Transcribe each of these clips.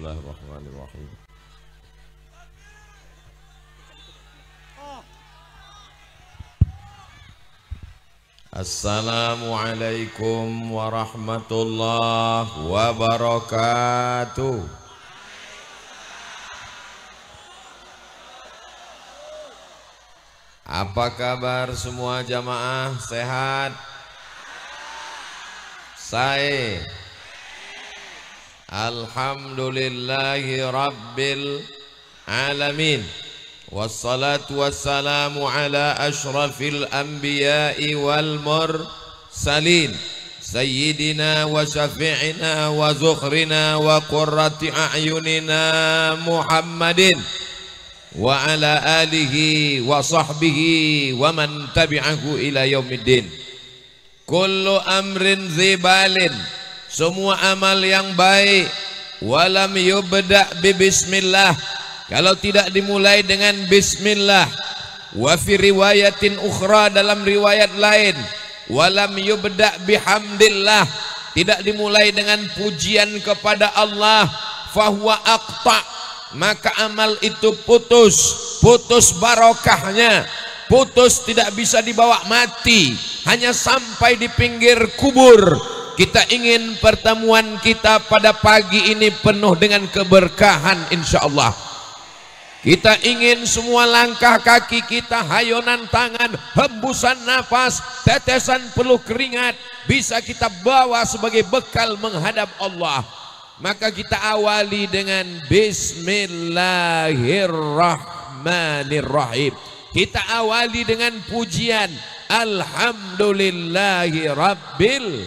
Bismillahirrahmanirrahim. Assalamualaikum warahmatullahi wabarakatuh. Apa kabar semua jamaah? Sehat? Saya alhamdulillahi rabbil alamin. Wassalatu wassalamu ala ashrafil anbiya'i wal mursalin sayyidina wa syafi'ina wa zukhrina wa qurrati a'yunina Muhammadin wa ala alihi wa sahbihi wa man tabi'ahu ila yaumiddin. Kullu amrin zibalin, semua amal yang baik, walam yubda' bi bismillah, kalau tidak dimulai dengan bismillah. Wa fi riwayatin ukhra, dalam riwayat lain, walam yubda' bihamdillah, tidak dimulai dengan pujian kepada Allah, fahuwa aqta', maka amal itu putus barokahnya, putus, tidak bisa dibawa mati, hanya sampai di pinggir kubur. Kita ingin pertemuan kita pada pagi ini penuh dengan keberkahan insyaallah. Kita ingin semua langkah kaki kita, hayonan tangan, hembusan nafas, tetesan peluh keringat bisa kita bawa sebagai bekal menghadap Allah. Maka kita awali dengan Bismillahirrahmanirrahim. Kita awali dengan pujian Alhamdulillahi Rabbil.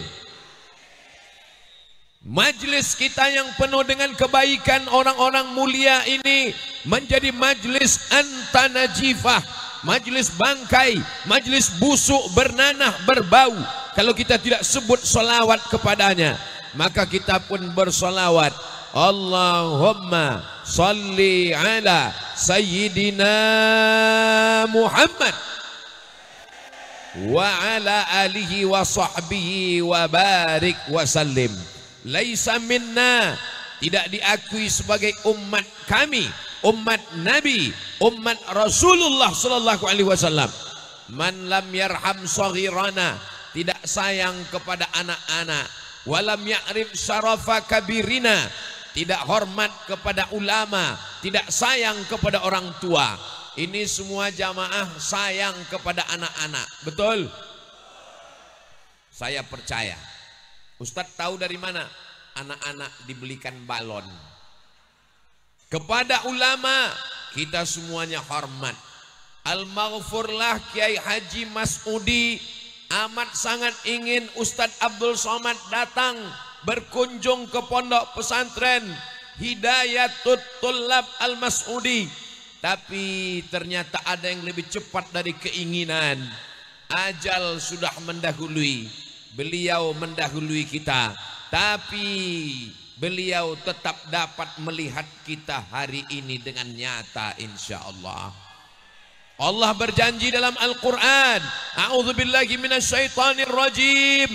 Majlis kita yang penuh dengan kebaikan orang-orang mulia ini menjadi majlis antanajifah, majlis bangkai, majlis busuk, bernanah, berbau. Kalau kita tidak sebut salawat kepadanya, maka kita pun bersalawat. Allahumma salli ala sayyidina Muhammad wa ala alihi wa sahbihi wa barik wa sallim. Laisa minna, tidak diakui sebagai umat kami, umat Nabi, umat Rasulullah sallallahu alaihi wasallam. Man lam yarham saghirana, tidak sayang kepada anak-anak. Walam ya'rif syarafa kabirina, tidak hormat kepada ulama, tidak sayang kepada orang tua. Ini semua jamaah sayang kepada anak-anak, betul? Saya percaya. Ustadz tahu dari mana? Anak-anak dibelikan balon. Kepada ulama kita semuanya hormat. Al-Maghfurlah Kiai Haji Mas'udi amat sangat ingin Ustadz Abdul Somad datang berkunjung ke pondok pesantren Hidayatul Tullab Al-Mas'udi, tapi ternyata ada yang lebih cepat dari keinginan. Ajal sudah mendahului, beliau mendahului kita, tapi beliau tetap dapat melihat kita hari ini dengan nyata insyaallah. Allah berjanji dalam Al-Quran, a'udzubillahi minasyaitonir rajim,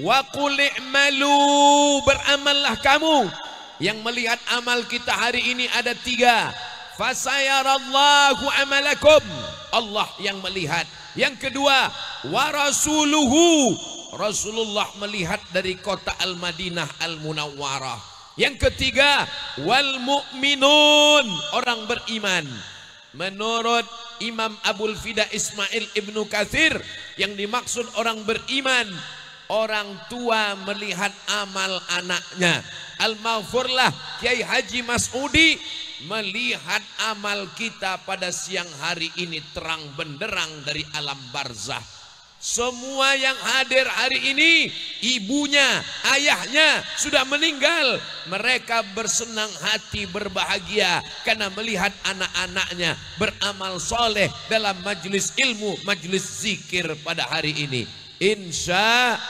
wa qul i'malu, beramallah kamu. Yang melihat amal kita hari ini ada 3. Fasayarallahu amalakum, Allah yang melihat. Yang kedua, wa rasuluhu, Rasulullah melihat dari kota Al-Madinah Al-Munawwarah. Yang ketiga, wal mu'minun, orang beriman. Menurut Imam Abul Fida Ismail Ibnu Katsir, yang dimaksud orang beriman, orang tua melihat amal anaknya. Al-Maghfurlah Kiai Haji Mas'udi melihat amal kita pada siang hari ini terang benderang dari alam barzah. Semua yang hadir hari ini, ibunya, ayahnya sudah meninggal. Mereka bersenang hati, berbahagia karena melihat anak-anaknya beramal soleh dalam majlis ilmu, majlis zikir pada hari ini. Insya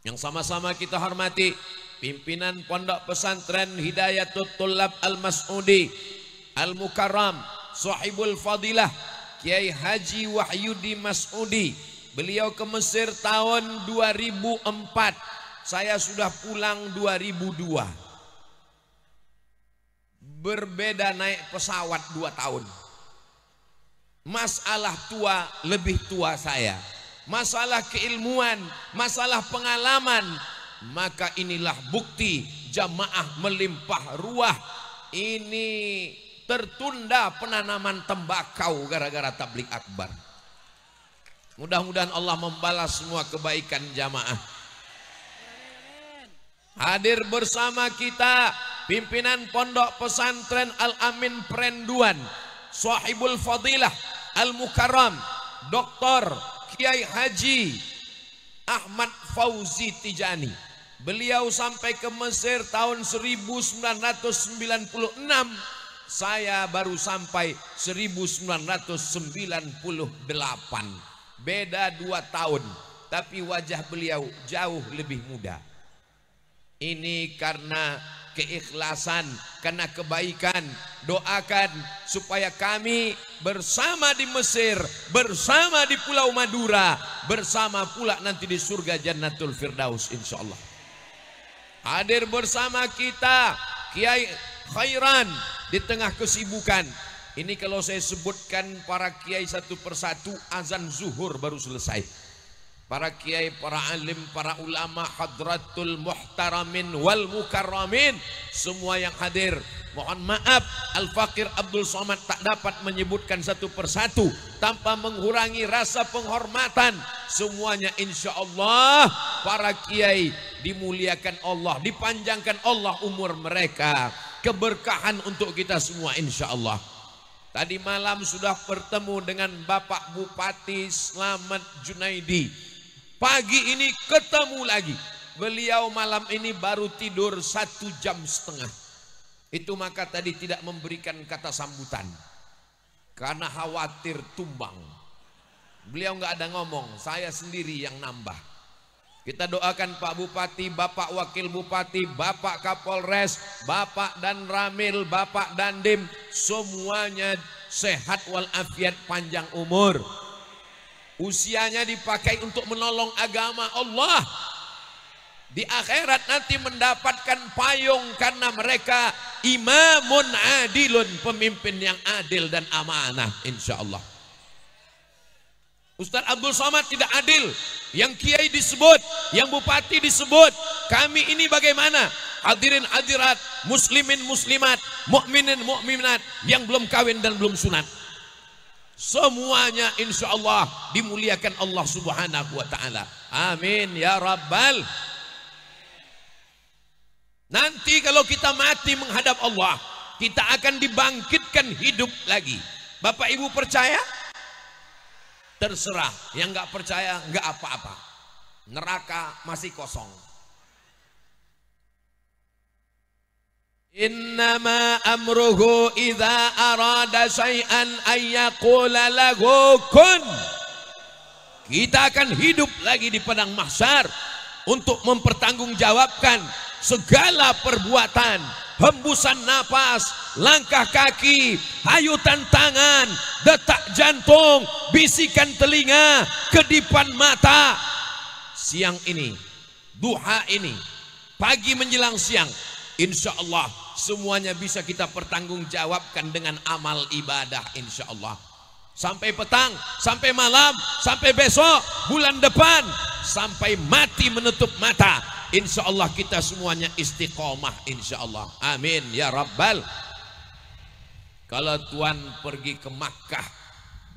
yang sama-sama kita hormati pimpinan Pondok Pesantren Hidayatul Tullab Al-Mas'udi Al-Mukarram, Sahibul Fadilah Kiai Haji Wahyudi Mas'udi. Beliau ke Mesir tahun 2004. Saya sudah pulang 2002. berbeda naik pesawat 2 tahun. Masalah tua, lebih tua saya. Masalah keilmuan, masalah pengalaman. Maka inilah bukti jamaah melimpah ruah. Ini tertunda penanaman tembakau gara-gara tablik akbar. Mudah-mudahan Allah membalas semua kebaikan jamaah. Hadir bersama kita pimpinan Pondok Pesantren Al-Amin Perenduan, Sahibul Fadilah Al-Mukarram Dr. Kiai Haji Ahmad Fauzi Tijani. Beliau sampai ke Mesir tahun 1996. Saya baru sampai 1998. Beda 2 tahun. Tapi wajah beliau jauh lebih muda. Ini karena keikhlasan, karena kebaikan. Doakan supaya kami bersama di Mesir, bersama di Pulau Madura, bersama pula nanti di surga Jannatul Firdaus insyaallah. Hadir bersama kita Kiai Khairan di tengah kesibukan. Ini kalau saya sebutkan para kiai satu persatu, azan zuhur baru selesai. Para kiai, para alim, para ulama, hadratul muhtaramin wal mukarramin, semua yang hadir. Mohon maaf, Al-Fakir Abdul Somad tak dapat menyebutkan satu persatu tanpa mengurangi rasa penghormatan. Semuanya insya Allah para kiai dimuliakan Allah, dipanjangkan Allah umur mereka. Keberkahan untuk kita semua insya Allah. Tadi malam sudah bertemu dengan Bapak Bupati Slamet Junaidi. Pagi ini ketemu lagi. Beliau malam ini baru tidur 1,5 jam. Itu maka tadi tidak memberikan kata sambutan karena khawatir tumbang. Beliau nggak ada ngomong, saya sendiri yang nambah. Kita doakan Pak Bupati, Bapak Wakil Bupati, Bapak Kapolres, Bapak dan Ramil, Bapak Dandim, semuanya sehat walafiat, panjang umur. Usianya dipakai untuk menolong agama Allah. Di akhirat nanti mendapatkan payung karena mereka imamun adilun, pemimpin yang adil dan amanah insyaallah. Ustaz Abdul Somad tidak adil, yang kiai disebut, yang bupati disebut. Kami ini bagaimana? Hadirin hadirat, muslimin muslimat, mukminin mukminat yang belum kawin dan belum sunat, semuanya insya Allah dimuliakan Allah subhanahu wa ta'ala. Amin ya rabbal. Nanti kalau kita mati menghadap Allah, kita akan dibangkitkan hidup lagi. Bapak ibu percaya? Terserah, yang nggak percaya nggak apa-apa. Neraka masih kosong. Innama amruhu idza arada syai'an ayyaqula lahu kun. Kita akan hidup lagi di padang mahsyar untuk mempertanggungjawabkan segala perbuatan, hembusan napas, langkah kaki, hayutan tangan, detak jantung, bisikan telinga, kedipan mata. Siang ini, duha ini, pagi menjelang siang, insya Allah semuanya bisa kita pertanggungjawabkan dengan amal ibadah insya Allah. Sampai petang, sampai malam, sampai besok, bulan depan, sampai mati menutup mata, insya Allah kita semuanya istiqomah insya Allah. Amin ya rabbal. Kalau Tuhan pergi ke Makkah,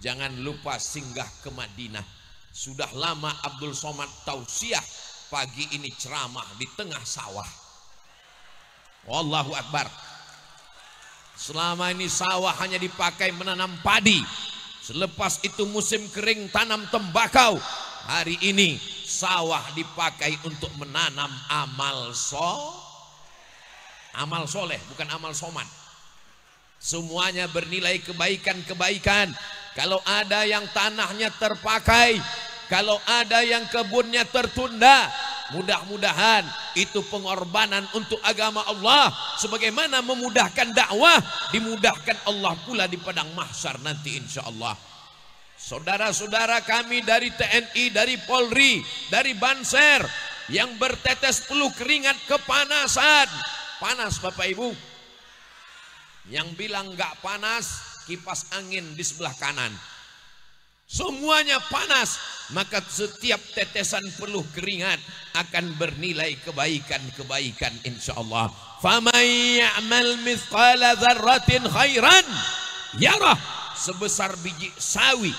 jangan lupa singgah ke Madinah. Sudah lama Abdul Somad tausiah, pagi ini ceramah di tengah sawah. Wallahu akbar. Selama ini sawah hanya dipakai menanam padi. Selepas itu musim kering tanam tembakau. Hari ini sawah dipakai untuk menanam amal soleh, bukan amal somad. Semuanya bernilai kebaikan-kebaikan. Kalau ada yang tanahnya terpakai, kalau ada yang kebunnya tertunda, mudah-mudahan itu pengorbanan untuk agama Allah. Sebagaimana memudahkan dakwah, dimudahkan Allah pula di padang mahsyar nanti insya Allah. Saudara-saudara kami dari TNI, dari Polri, dari Banser yang bertetes peluh keringat kepanasan. Panas Bapak Ibu. Yang bilang nggak panas, kipas angin di sebelah kanan. Semuanya panas, maka setiap tetesan peluh keringat akan bernilai kebaikan-kebaikan insyaallah. Faman ya'mal mithqala dzarratin khairan yarah. Sebesar biji sawi,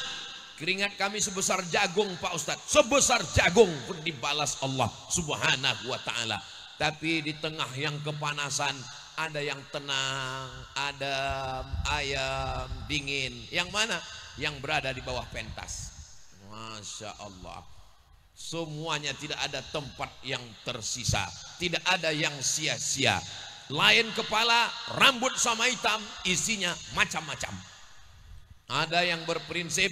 keringat kami sebesar jagung Pak Ustadz, sebesar jagung pun dibalas Allah subhanahu wa ta'ala. Tapi di tengah yang kepanasan ada yang tenang, adem, ayam, dingin. Yang mana? Yang berada di bawah pentas. Masya Allah. Semuanya tidak ada tempat yang tersisa, tidak ada yang sia-sia. Lain kepala, rambut sama hitam, isinya macam-macam. Ada yang berprinsip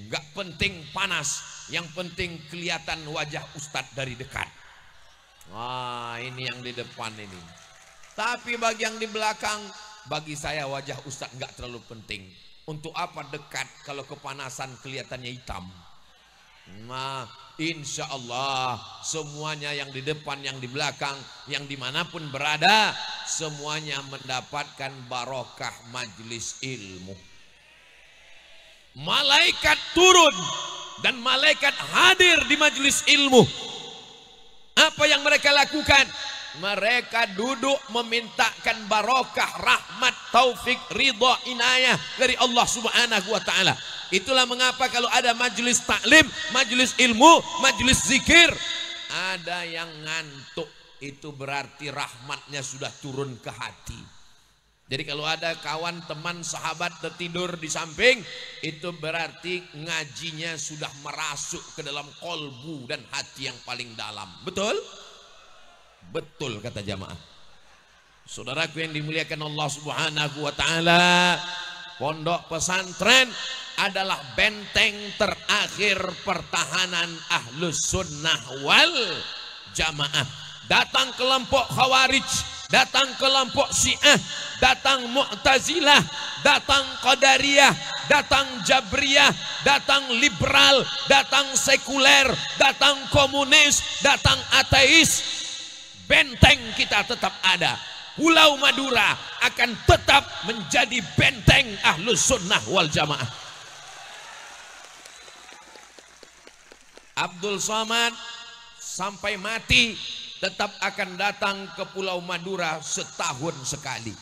nggak penting panas, yang penting kelihatan wajah Ustadz dari dekat. Wah, ini yang di depan ini. Tapi bagi yang di belakang, bagi saya wajah Ustadz nggak terlalu penting. Untuk apa dekat kalau kepanasan kelihatannya hitam? Nah, insya Allah semuanya yang di depan, yang di belakang, yang dimanapun berada, semuanya mendapatkan barokah majlis ilmu. Malaikat turun dan malaikat hadir di majlis ilmu. Apa yang mereka lakukan? Mereka duduk memintakan barokah, rahmat, taufik, ridha, inayah dari Allah subhanahu wa ta'ala. Itulah mengapa kalau ada majelis taklim, majelis ilmu, majelis zikir, ada yang ngantuk, itu berarti rahmatnya sudah turun ke hati. Jadi kalau ada kawan, teman, sahabat tertidur di samping, itu berarti ngajinya sudah merasuk ke dalam kolbu dan hati yang paling dalam. Betul? Betul kata jamaah. Saudaraku yang dimuliakan Allah subhanahu wa ta'ala, pondok pesantren adalah benteng terakhir pertahanan ahlus sunnah wal jamaah. Datang kelompok khawarij, datang kelompok syiah, datang mu'tazilah, datang qadariyah, datang jabriyah, datang liberal, datang sekuler, datang komunis, datang ateis, benteng kita tetap ada. Pulau Madura akan tetap menjadi benteng ahlus sunnah wal jamaah. Abdul Somad sampai mati tetap akan datang ke Pulau Madura setahun sekali.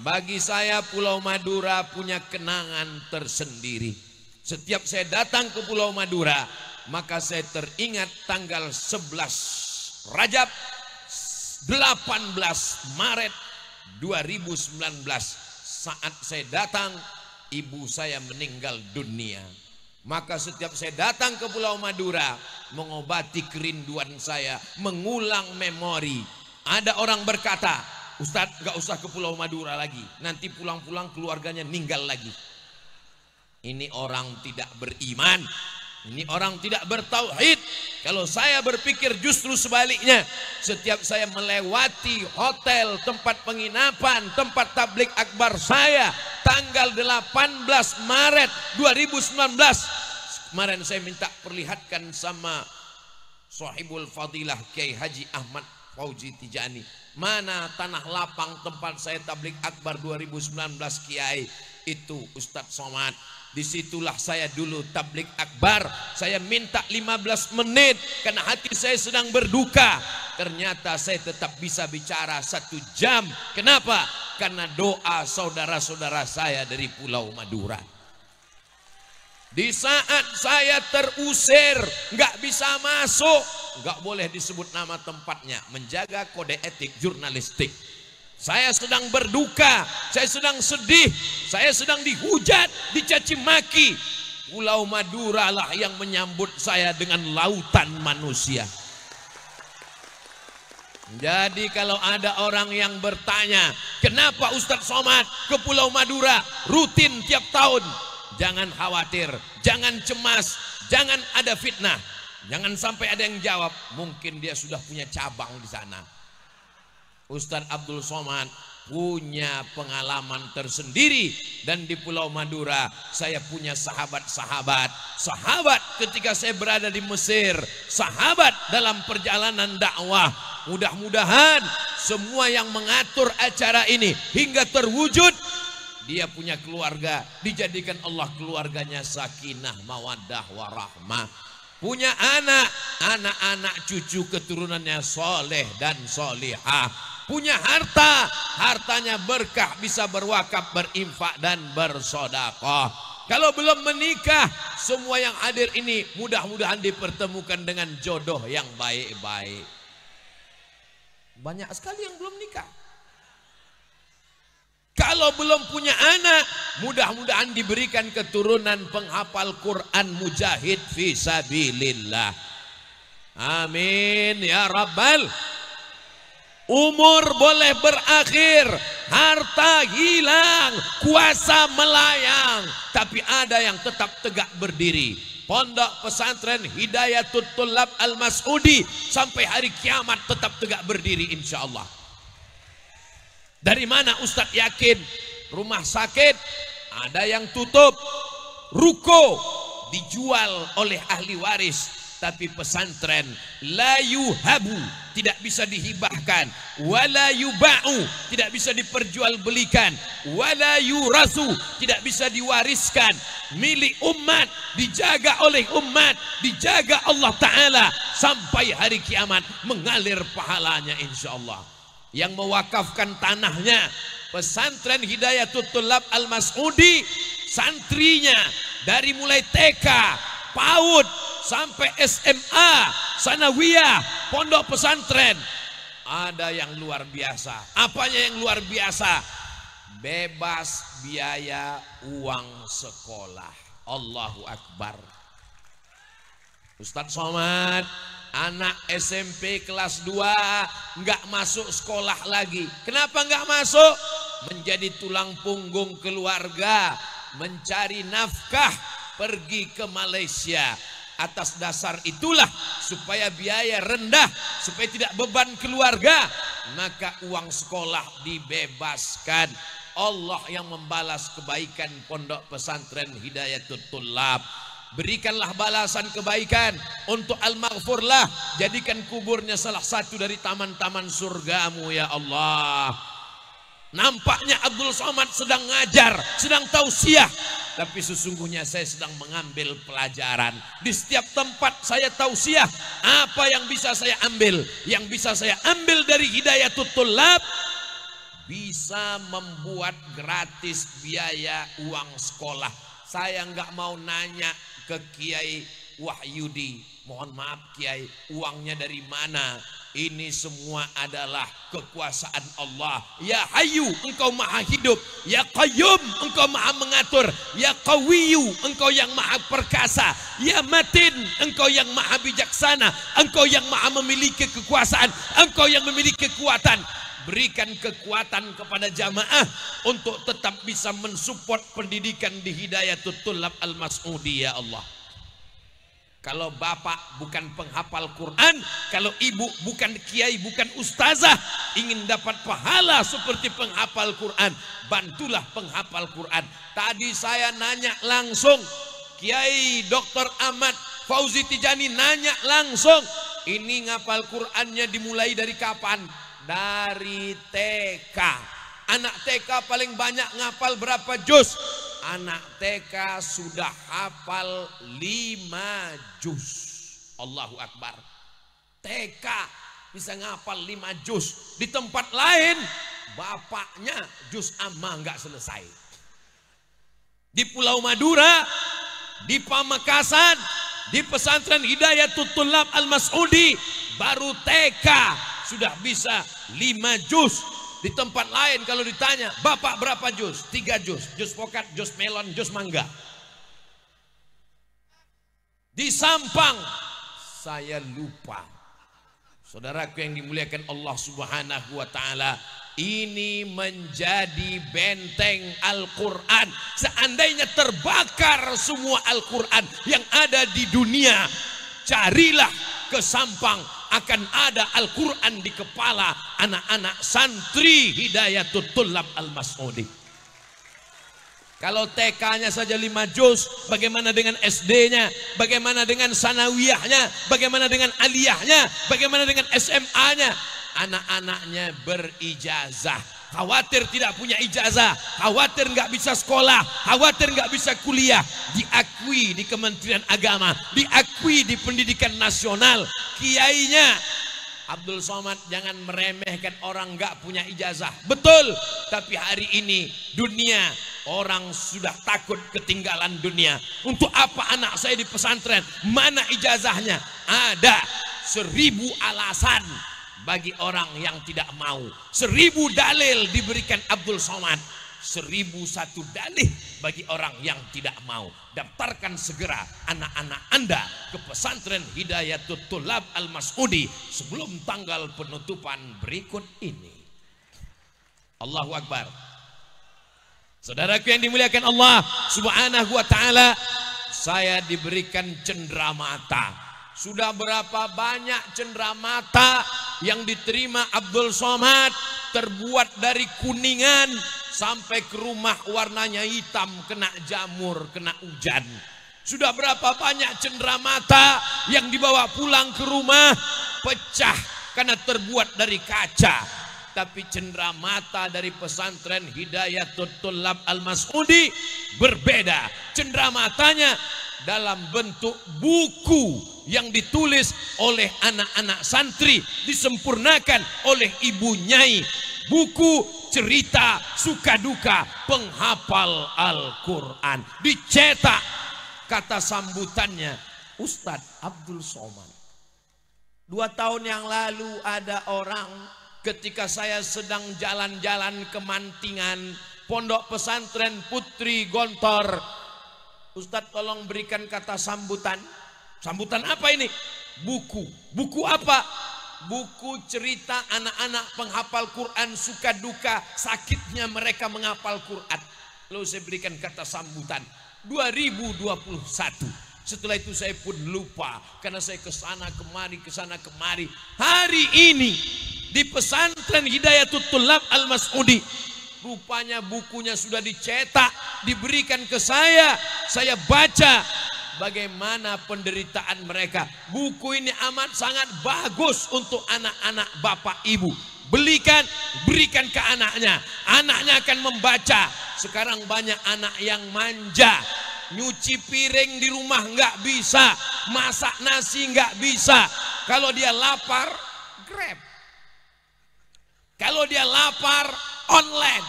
Bagi saya Pulau Madura punya kenangan tersendiri. Setiap saya datang ke Pulau Madura, maka saya teringat tanggal 11 Rajab 18 Maret 2019 saat saya datang ibu saya meninggal dunia. Maka setiap saya datang ke Pulau Madura mengobati kerinduan saya, mengulang memori. Ada orang berkata, Ustadz gak usah ke Pulau Madura lagi, nanti pulang-pulang keluarganya meninggal lagi. Ini orang tidak beriman, ini orang tidak bertauhid. Kalau saya berpikir justru sebaliknya. Setiap saya melewati hotel, tempat penginapan, tempat tablik akbar saya, tanggal 18 Maret 2019, kemarin saya minta perlihatkan sama Sahibul Fadilah Kiai Haji Ahmad Fauzi Tijani, mana tanah lapang tempat saya tablik akbar 2019 Kiai, itu Ustadz Somad. Disitulah saya dulu tablik akbar. Saya minta 15 menit karena hati saya sedang berduka. Ternyata saya tetap bisa bicara 1 jam. Kenapa? Karena doa saudara-saudara saya dari Pulau Madura. Di saat saya terusir, nggak bisa masuk, nggak boleh disebut nama tempatnya, menjaga kode etik jurnalistik. Saya sedang berduka, saya sedang sedih, saya sedang dihujat, dicaci maki. Pulau Madura lah yang menyambut saya dengan lautan manusia. Jadi kalau ada orang yang bertanya, kenapa Ustadz Somad ke Pulau Madura rutin tiap tahun? Jangan khawatir, jangan cemas, jangan ada fitnah. Jangan sampai ada yang jawab, mungkin dia sudah punya cabang di sana. Ustadz Abdul Somad punya pengalaman tersendiri, dan di Pulau Madura saya punya sahabat-sahabat. Sahabat ketika saya berada di Mesir, sahabat dalam perjalanan dakwah. Mudah-mudahan semua yang mengatur acara ini hingga terwujud, dia punya keluarga, dijadikan Allah keluarganya sakinah, mawaddah, warahmah. Punya anak, anak-anak cucu keturunannya soleh dan solihah. Punya harta, hartanya berkah, bisa berwakaf, berinfak dan bersedekah. Kalau belum menikah, semua yang hadir ini mudah-mudahan dipertemukan dengan jodoh yang baik-baik. Banyak sekali yang belum nikah. Kalau belum punya anak, mudah-mudahan diberikan keturunan penghafal Quran, mujahid fisabilillah. Amin ya Rabbal. Umur boleh berakhir, harta hilang, kuasa melayang, tapi ada yang tetap tegak berdiri. Pondok Pesantren Hidayatul Thullab Al-Mas'udi sampai hari kiamat tetap tegak berdiri insyaallah. Dari mana Ustadz yakin? Rumah sakit ada yang tutup, ruko dijual oleh ahli waris, tapi pesantren la yuhabu, tidak bisa dihibahkan, wala yuba'u, tidak bisa diperjualbelikan, wala yurasu, tidak bisa diwariskan, milik umat, dijaga oleh umat, dijaga Allah Ta'ala sampai hari kiamat, mengalir pahalanya insyaallah. Yang mewakafkan tanahnya Pesantren Hidayatul Thullab Al-Mas'udi, santrinya dari mulai TK, PAUD sampai SMA, sanawiyah, pondok pesantren, ada yang luar biasa. Apanya yang luar biasa? Bebas biaya uang sekolah. Allahu Akbar. Ustadz Somad, anak SMP kelas 2 nggak masuk sekolah lagi. Kenapa nggak masuk? Menjadi tulang punggung keluarga, mencari nafkah, pergi ke Malaysia. Atas dasar itulah, supaya biaya rendah, supaya tidak beban keluarga, maka uang sekolah dibebaskan. Allah yang membalas kebaikan Pondok Pesantren Hidayatul Thullab. Berikanlah balasan kebaikan untuk Al-Maghfurlah, jadikan kuburnya salah satu dari taman-taman surgamu ya Allah. Nampaknya Abdul Somad sedang ngajar, sedang tausiah, tapi sesungguhnya saya sedang mengambil pelajaran. Di setiap tempat saya tausiah, apa yang bisa saya ambil? Yang bisa saya ambil dari Hidayatul Thullab, bisa membuat gratis biaya uang sekolah. Saya nggak mau nanya ke Kiai Wahyudi, mohon maaf Kiai, uangnya dari mana? Ini semua adalah kekuasaan Allah. Ya Hayyu, engkau maha hidup. Ya Qayyum, engkau maha mengatur. Ya Qawiyyu, engkau yang maha perkasa. Ya Matin, engkau yang maha bijaksana. Engkau yang maha memiliki kekuasaan. Engkau yang memiliki kekuatan. Berikan kekuatan kepada jamaah untuk tetap bisa mensupport pendidikan di Hidayatul Thullab Al-Mas'udi ya Allah. Kalau bapak bukan penghafal Quran, kalau ibu bukan kiai, bukan ustazah, ingin dapat pahala seperti penghafal Quran, bantulah penghafal Quran. Tadi saya nanya langsung, Kiai Dr. Ahmad Fauzi Tijani nanya langsung, ini ngapal Qurannya dimulai dari kapan? Dari TK. Anak TK paling banyak ngapal berapa juz? Anak TK sudah hafal 5 juz. Allahu Akbar. TK bisa ngapal 5 juz. Di tempat lain bapaknya juz amma nggak selesai. Di Pulau Madura, di Pamekasan, di Pesantren Hidayatul Thullab Al-Mas'udi, baru TK sudah bisa 5 juz. Di tempat lain kalau ditanya, bapak berapa juz? 3 juz. Juz pokat, juz melon, juz mangga. Di Sampang, saya lupa. Saudaraku yang dimuliakan Allah Subhanahu wa Ta'ala, ini menjadi benteng Al-Quran. Seandainya terbakar semua Al-Quran yang ada di dunia, carilah ke Sampang, akan ada Al-Quran di kepala anak-anak santri Hidayatul Thullab Al-Mas'udi. Kalau TK-nya saja 5 juz, bagaimana dengan SD-nya? Bagaimana dengan sanawiyahnya? Bagaimana dengan aliyahnya? Bagaimana dengan SMA-nya? anak-anaknya berijazah. Khawatir tidak punya ijazah, khawatir nggak bisa sekolah, khawatir nggak bisa kuliah. Diakui di Kementerian Agama, diakui di Pendidikan Nasional. Kiainya Abdul Somad jangan meremehkan orang nggak punya ijazah. Betul, tapi hari ini dunia orang sudah takut ketinggalan dunia. Untuk apa anak saya di pesantren? Mana ijazahnya? Ada 1000 alasan bagi orang yang tidak mau. 1000 dalil diberikan Abdul Somad, 1001 dalih bagi orang yang tidak mau. Daftarkan segera anak-anak Anda ke pesantren Hidayatul Thulab Al-Mas'udi sebelum tanggal penutupan berikut ini. Allahu Akbar. Saudaraku yang dimuliakan Allah Subhanahu wa taala, saya diberikan cenderamata. Sudah berapa banyak cenderamata yang diterima Abdul Somad, terbuat dari kuningan sampai ke rumah warnanya hitam, kena jamur, kena hujan. Sudah berapa banyak cenderamata yang dibawa pulang ke rumah pecah karena terbuat dari kaca. Tapi cenderamata dari pesantren Hidayatul Thulab Al-Mas'udi berbeda. Cendeраmatanya dalam bentuk buku yang ditulis oleh anak-anak santri, disempurnakan oleh ibu nyai. Buku cerita suka duka penghafal Al-Quran, dicetak. Kata sambutannya Ustadz Abdul Somad. 2 tahun yang lalu ada orang, ketika saya sedang jalan-jalan ke Mantingan, pondok pesantren Putri Gontor, Ustadz tolong berikan kata sambutan. Sambutan apa ini? Buku. Buku apa? Buku cerita anak-anak penghafal Quran suka duka sakitnya mereka menghafal Quran. Lalu saya berikan kata sambutan 2021. Setelah itu saya pun lupa karena saya kesana kemari. Hari ini di pesantren Hidayatul Thulab Al-Mas'udi, rupanya bukunya sudah dicetak, diberikan ke saya baca bagaimana penderitaan mereka. Buku ini amat sangat bagus untuk anak-anak bapak ibu. Berikan ke anaknya. Anaknya akan membaca. Sekarang banyak anak yang manja, nyuci piring di rumah nggak bisa, masak nasi nggak bisa. Kalau dia lapar, Grab. Kalau dia lapar, online.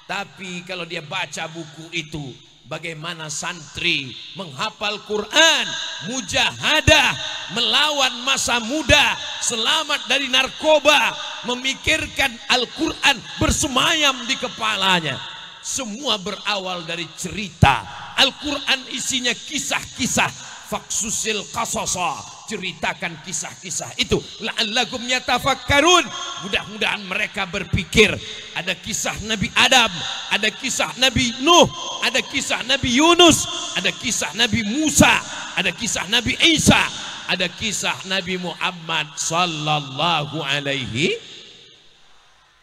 Tapi kalau dia baca buku itu, bagaimana santri menghafal Quran, mujahadah, melawan masa muda, selamat dari narkoba, memikirkan Al-Quran bersemayam di kepalanya. Semua berawal dari cerita. Al-Quran isinya kisah-kisah. Faksusil qasasa, ceritakan kisah-kisah itu. La'allakum yatafakkarun, mudah-mudahan mereka berpikir. Ada kisah Nabi Adam, ada kisah Nabi Nuh, ada kisah Nabi Yunus, ada kisah Nabi Musa, ada kisah Nabi Isa, ada kisah Nabi Muhammad sallallahu alaihi.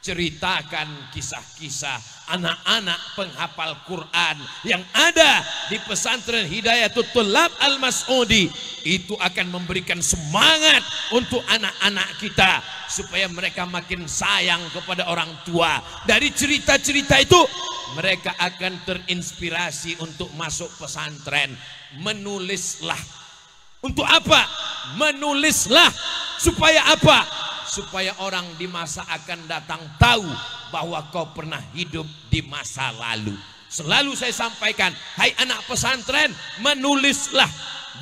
Ceritakan kisah-kisah anak-anak penghafal Quran yang ada di pesantren Hidayatul Thulab Al-Mas'udi. Itu akan memberikan semangat untuk anak-anak kita supaya mereka makin sayang kepada orang tua. Dari cerita-cerita itu mereka akan terinspirasi untuk masuk pesantren. Menulislah. Untuk apa? Menulislah. Supaya apa? Supaya orang di masa akan datang tahu bahwa kau pernah hidup di masa lalu. Selalu saya sampaikan, hai anak pesantren, menulislah.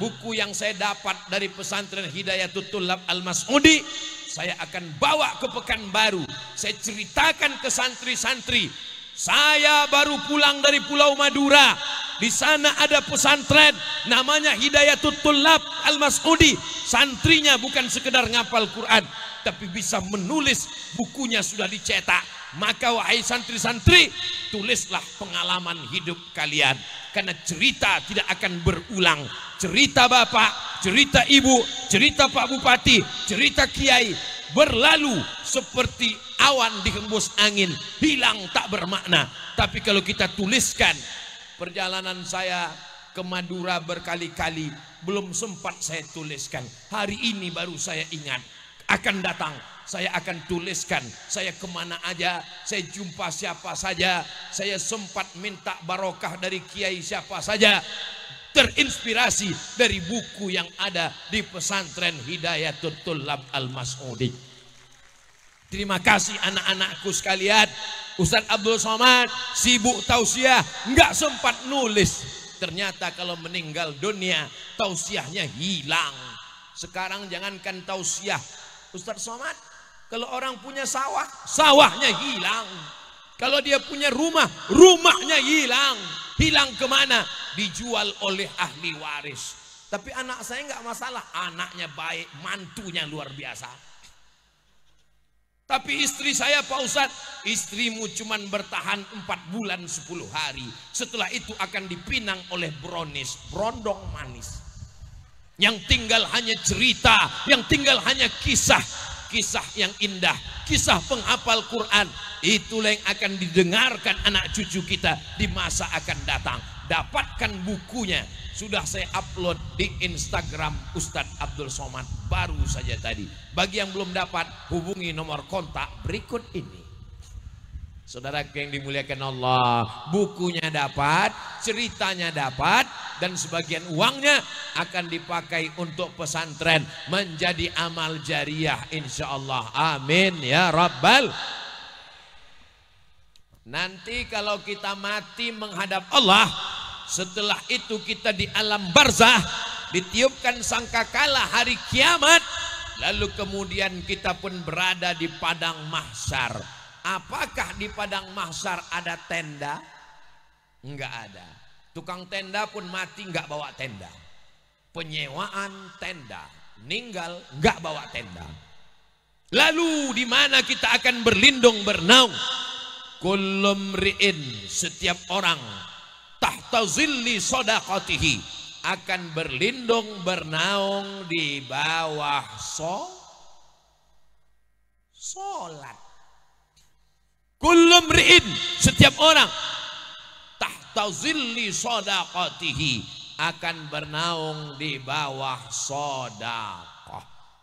Buku yang saya dapat dari pesantren Hidayatul Thulab Al-Mas'udi, saya akan bawa ke Pekanbaru. Saya ceritakan ke santri-santri. Saya baru pulang dari Pulau Madura. Di sana ada pesantren namanya Hidayatul Thulab Al-Mas'udi. Santrinya bukan sekedar ngapal Quran, tapi bisa menulis. Bukunya sudah dicetak. Maka wahai santri-santri, tulislah pengalaman hidup kalian. Karena cerita tidak akan berulang. Cerita bapak, cerita ibu, cerita pak bupati, cerita kiai berlalu seperti awan dihembus angin, hilang tak bermakna. Tapi kalau kita tuliskan, perjalanan saya ke Madura berkali-kali belum sempat saya tuliskan. Hari ini baru saya ingat. Akan datang saya akan tuliskan, saya kemana aja, saya jumpa siapa saja, saya sempat minta barokah dari kiai siapa saja, terinspirasi dari buku yang ada di pesantren Hidayatul Thullab Al-Mas'udi. Terima kasih anak-anakku sekalian. Ustadz Abdul Somad sibuk tausiah, nggak sempat nulis. Ternyata kalau meninggal dunia tausiahnya hilang. Sekarang jangankan tausiah, Ustadz Somad, kalau orang punya sawah, sawahnya hilang. Kalau dia punya rumah, rumahnya hilang. Hilang kemana? Dijual oleh ahli waris. Tapi anak saya nggak masalah, anaknya baik, mantunya luar biasa. Tapi istri saya, Pak Ustadz, istrimu cuman bertahan 4 bulan 10 hari. Setelah itu akan dipinang oleh brownies, brondong manis. Yang tinggal hanya cerita, yang tinggal hanya kisah yang indah, kisah penghafal Quran. Itulah yang akan didengarkan anak cucu kita di masa akan datang. Dapatkan bukunya, sudah saya upload di Instagram Ustadz Abdul Somad baru saja tadi. Bagi yang belum dapat, hubungi nomor kontak berikut ini. Saudara yang dimuliakan Allah, bukunya dapat, ceritanya dapat, dan sebagian uangnya akan dipakai untuk pesantren menjadi amal jariah insya Allah. Amin ya Rabbal. Nanti kalau kita mati menghadap Allah, setelah itu kita di alam barzah, ditiupkan sangkakala hari kiamat, lalu kemudian kita pun berada di padang mahsyar. Apakah di padang mahsyar ada tenda? Enggak ada. Tukang tenda pun mati enggak bawa tenda. Penyewaan tenda, meninggal enggak bawa tenda. Lalu di mana kita akan berlindung bernaung? Kullu mri'in, setiap orang tahta zilli shadaqatihi akan berlindung bernaung di bawah solat. Kullu mri'in, setiap orang tahta zilli shadaqatihi akan bernaung di bawah sedekah.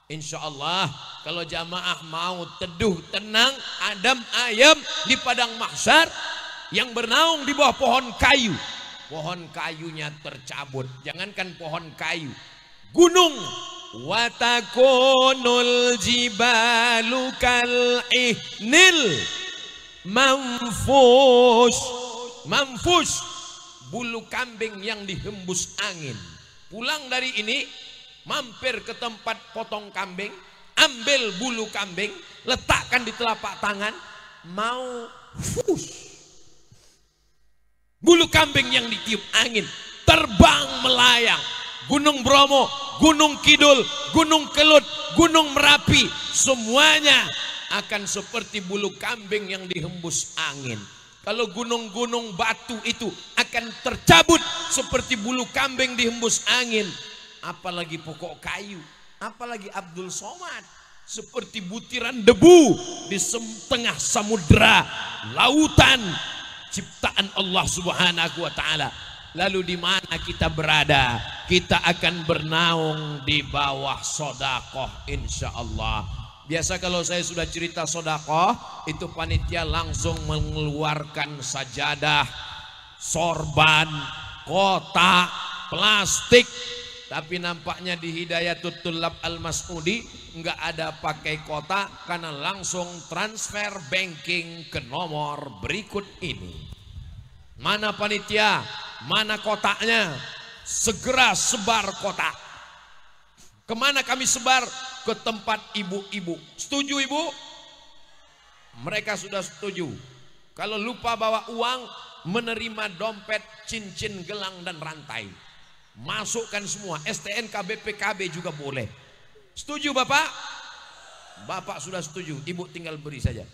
Insyaallah kalau jamaah mau teduh tenang adem ayem di padang mahsyar, yang bernaung di bawah pohon kayu, pohon kayunya tercabut, jangankan pohon kayu, gunung. Watakunul jibalu kal ihnil manfush, bulu kambing yang dihembus angin. Pulang dari ini mampir ke tempat potong kambing, ambil bulu kambing, letakkan di telapak tangan, mau fush, bulu kambing yang ditiup angin terbang melayang. Gunung Bromo, Gunung Kidul, Gunung Kelut, Gunung Merapi, semuanya akan seperti bulu kambing yang dihembus angin. Kalau gunung-gunung batu itu akan tercabut seperti bulu kambing dihembus angin, apalagi pokok kayu, apalagi Abdul Somad, seperti butiran debu di tengah samudra lautan ciptaan Allah Subhanahu wa taala. Lalu di mana kita berada? Kita akan bernaung di bawah sedekah insyaallah. Biasa kalau saya sudah cerita sedekah, itu panitia langsung mengeluarkan sajadah, sorban, kotak, plastik. Tapi nampaknya di Hidayatul Thullab Al-Mas'udi enggak ada pakai kotak, karena langsung transfer banking ke nomor berikut ini. Mana panitia? Mana kotaknya? Segera sebar kotak. Kemana kami sebar? Ke tempat ibu-ibu. Setuju ibu? Mereka sudah setuju. Kalau lupa bawa uang, menerima dompet, cincin, gelang dan rantai. Masukkan semua. STNK, BPKB juga boleh. Setuju Bapak? Bapak sudah setuju. Ibu tinggal beri saja.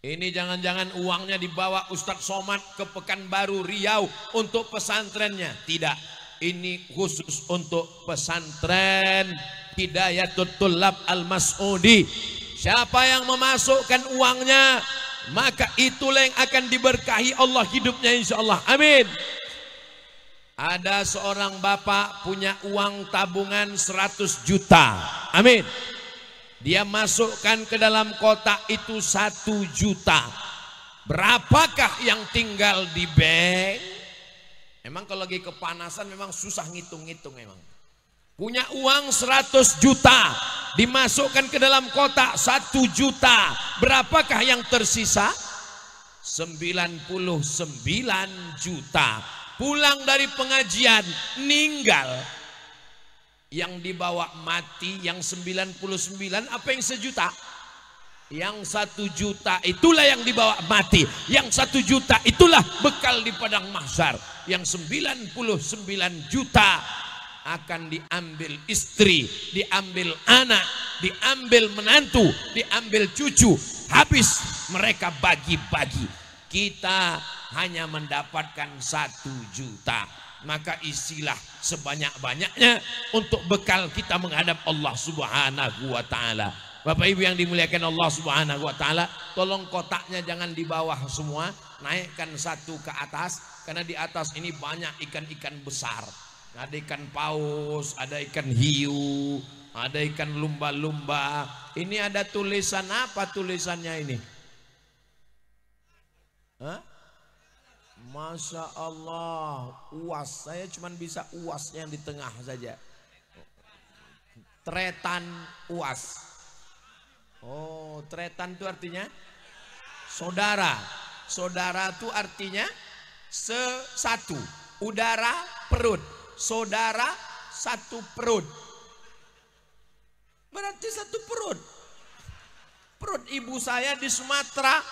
Ini jangan-jangan uangnya dibawa Ustadz Somad ke Pekanbaru, Riau untuk pesantrennya. Tidak, ini khusus untuk pesantren Hidayatul Thullab Al-Mas'udi. Siapa yang memasukkan uangnya, maka itulah yang akan diberkahi Allah hidupnya insyaallah. Amin. Ada seorang bapak punya uang tabungan 100 juta. Amin. Dia masukkan ke dalam kotak itu 1 juta. Berapakah yang tinggal di bank? Memang kalau lagi kepanasan memang susah ngitung-ngitung memang. Punya uang 100 juta, dimasukkan ke dalam kotak 1 juta. Berapakah yang tersisa? 99 juta. Pulang dari pengajian, meninggal. Yang dibawa mati, yang 99, apa yang 1 juta? Yang 1 juta itulah yang dibawa mati. Yang 1 juta itulah bekal di padang mahsyar. Yang 99 juta akan diambil istri, diambil anak, diambil menantu, diambil cucu. Habis mereka bagi-bagi. Kita hanya mendapatkan 1 juta. Maka isilah sebanyak-banyaknya untuk bekal kita menghadap Allah Subhanahu wa ta'ala. Bapak Ibu yang dimuliakan Allah Subhanahu wa ta'ala, tolong kotaknya jangan di bawah semua, naikkan 1 ke atas, karena di atas ini banyak ikan-ikan besar. Ada ikan paus, ada ikan hiu, ada ikan lumba-lumba. Ini ada tulisan apa tulisannya ini? Hah? Masya Allah, uas. Saya cuma bisa uasnya yang di tengah saja. Tretan uas. Oh, tretan itu artinya saudara. Saudara itu artinya satu. Udara perut. Saudara 1 perut. Berarti 1 perut. Perut ibu saya di Sumatera,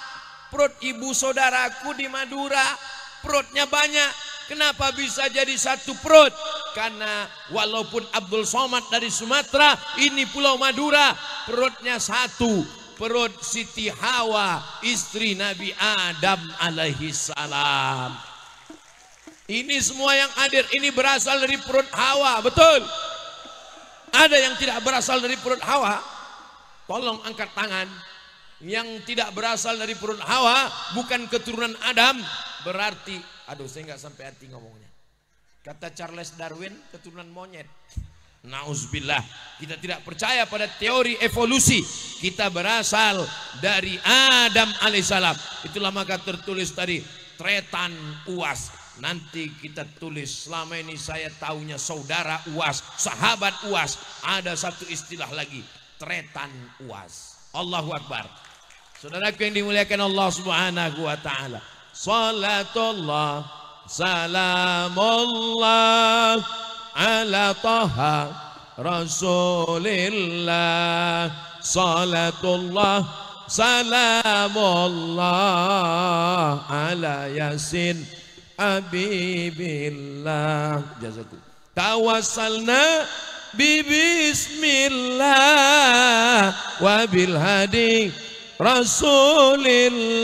perut ibu saudaraku di Madura. Perutnya banyak. Kenapa bisa jadi 1 perut? Karena walaupun Abdul Somad dari Sumatera, ini Pulau Madura, perutnya 1. Perut Siti Hawa, istri Nabi Adam alaihi salam. Ini semua yang hadir ini berasal dari perut Hawa, betul? Ada yang tidak berasal dari perut Hawa? Tolong angkat tangan. Yang tidak berasal dari perut Hawa, bukan keturunan Adam, berarti, aduh saya nggak sampai hati ngomongnya. Kata Charles Darwin, keturunan monyet. Nauzubillah, kita tidak percaya pada teori evolusi. Kita berasal dari Adam alaihissalam. Itulah maka tertulis tadi tretan uas. Nanti kita tulis, selama ini saya taunya saudara uas, sahabat uas. Ada 1 istilah lagi, tretan uas. Allahu Akbar. Saudaraku yang dimuliakan Allah Subhanahu wa ta'ala, salatullah salamullah ala taha rasulillah. Salatullah salamullah ala yasin habibillah. Jazakum. Tawassalna bismillah wa bil hadi rasulillah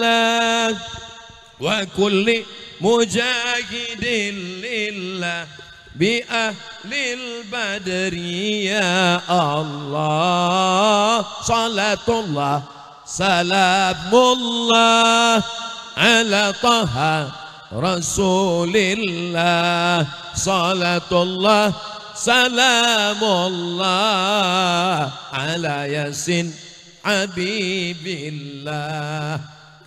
wa kulli mujahidin lillah bi ahlil badri ya Allah. Salatullah salamullah ala taha rasulillah. Salatullah salamullah ala yasin habibillah.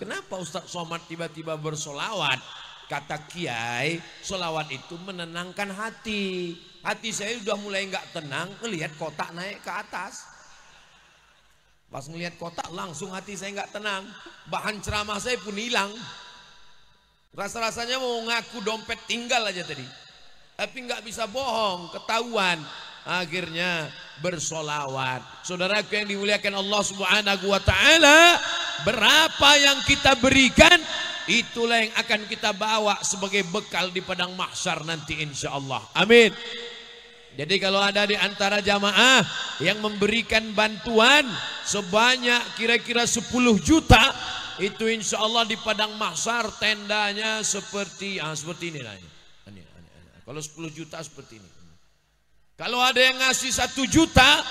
Kenapa Ustaz Somad tiba-tiba bersolawat? Kata Kiai, solawat itu menenangkan hati. Hati saya sudah mulai nggak tenang ngelihat kotak naik ke atas. Pas ngelihat kotak langsung hati saya nggak tenang. Bahan ceramah saya pun hilang. Rasa-rasanya mau ngaku dompet tinggal aja tadi. Tapi nggak bisa bohong, ketahuan. Akhirnya bersolawat. Saudaraku yang dimuliakan Allah Subhanahu wa ta'ala, berapa yang kita berikan, itulah yang akan kita bawa sebagai bekal di padang mahsyar nanti insya Allah. Amin. Jadi kalau ada di antara jamaah yang memberikan bantuan sebanyak kira-kira 10 juta, itu insya Allah di padang mahsyar tendanya seperti ini lah. Kalau 10 juta seperti ini. Kalau ada yang ngasih 1 juta,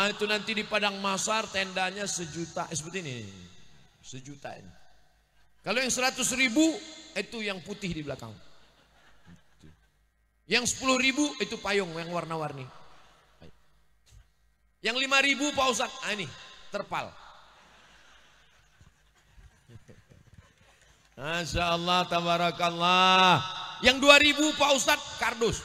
itu nanti di padang mahsyar tendanya 1 juta, seperti ini. 1 juta ini. Kalau yang 100.000 itu yang putih di belakang. Yang 10.000 itu payung yang warna-warni. Yang 5.000 Pak Ustadz, ini terpal. Masya Allah, tabarakallah. Yang 2.000 Pak Ustadz, kardus.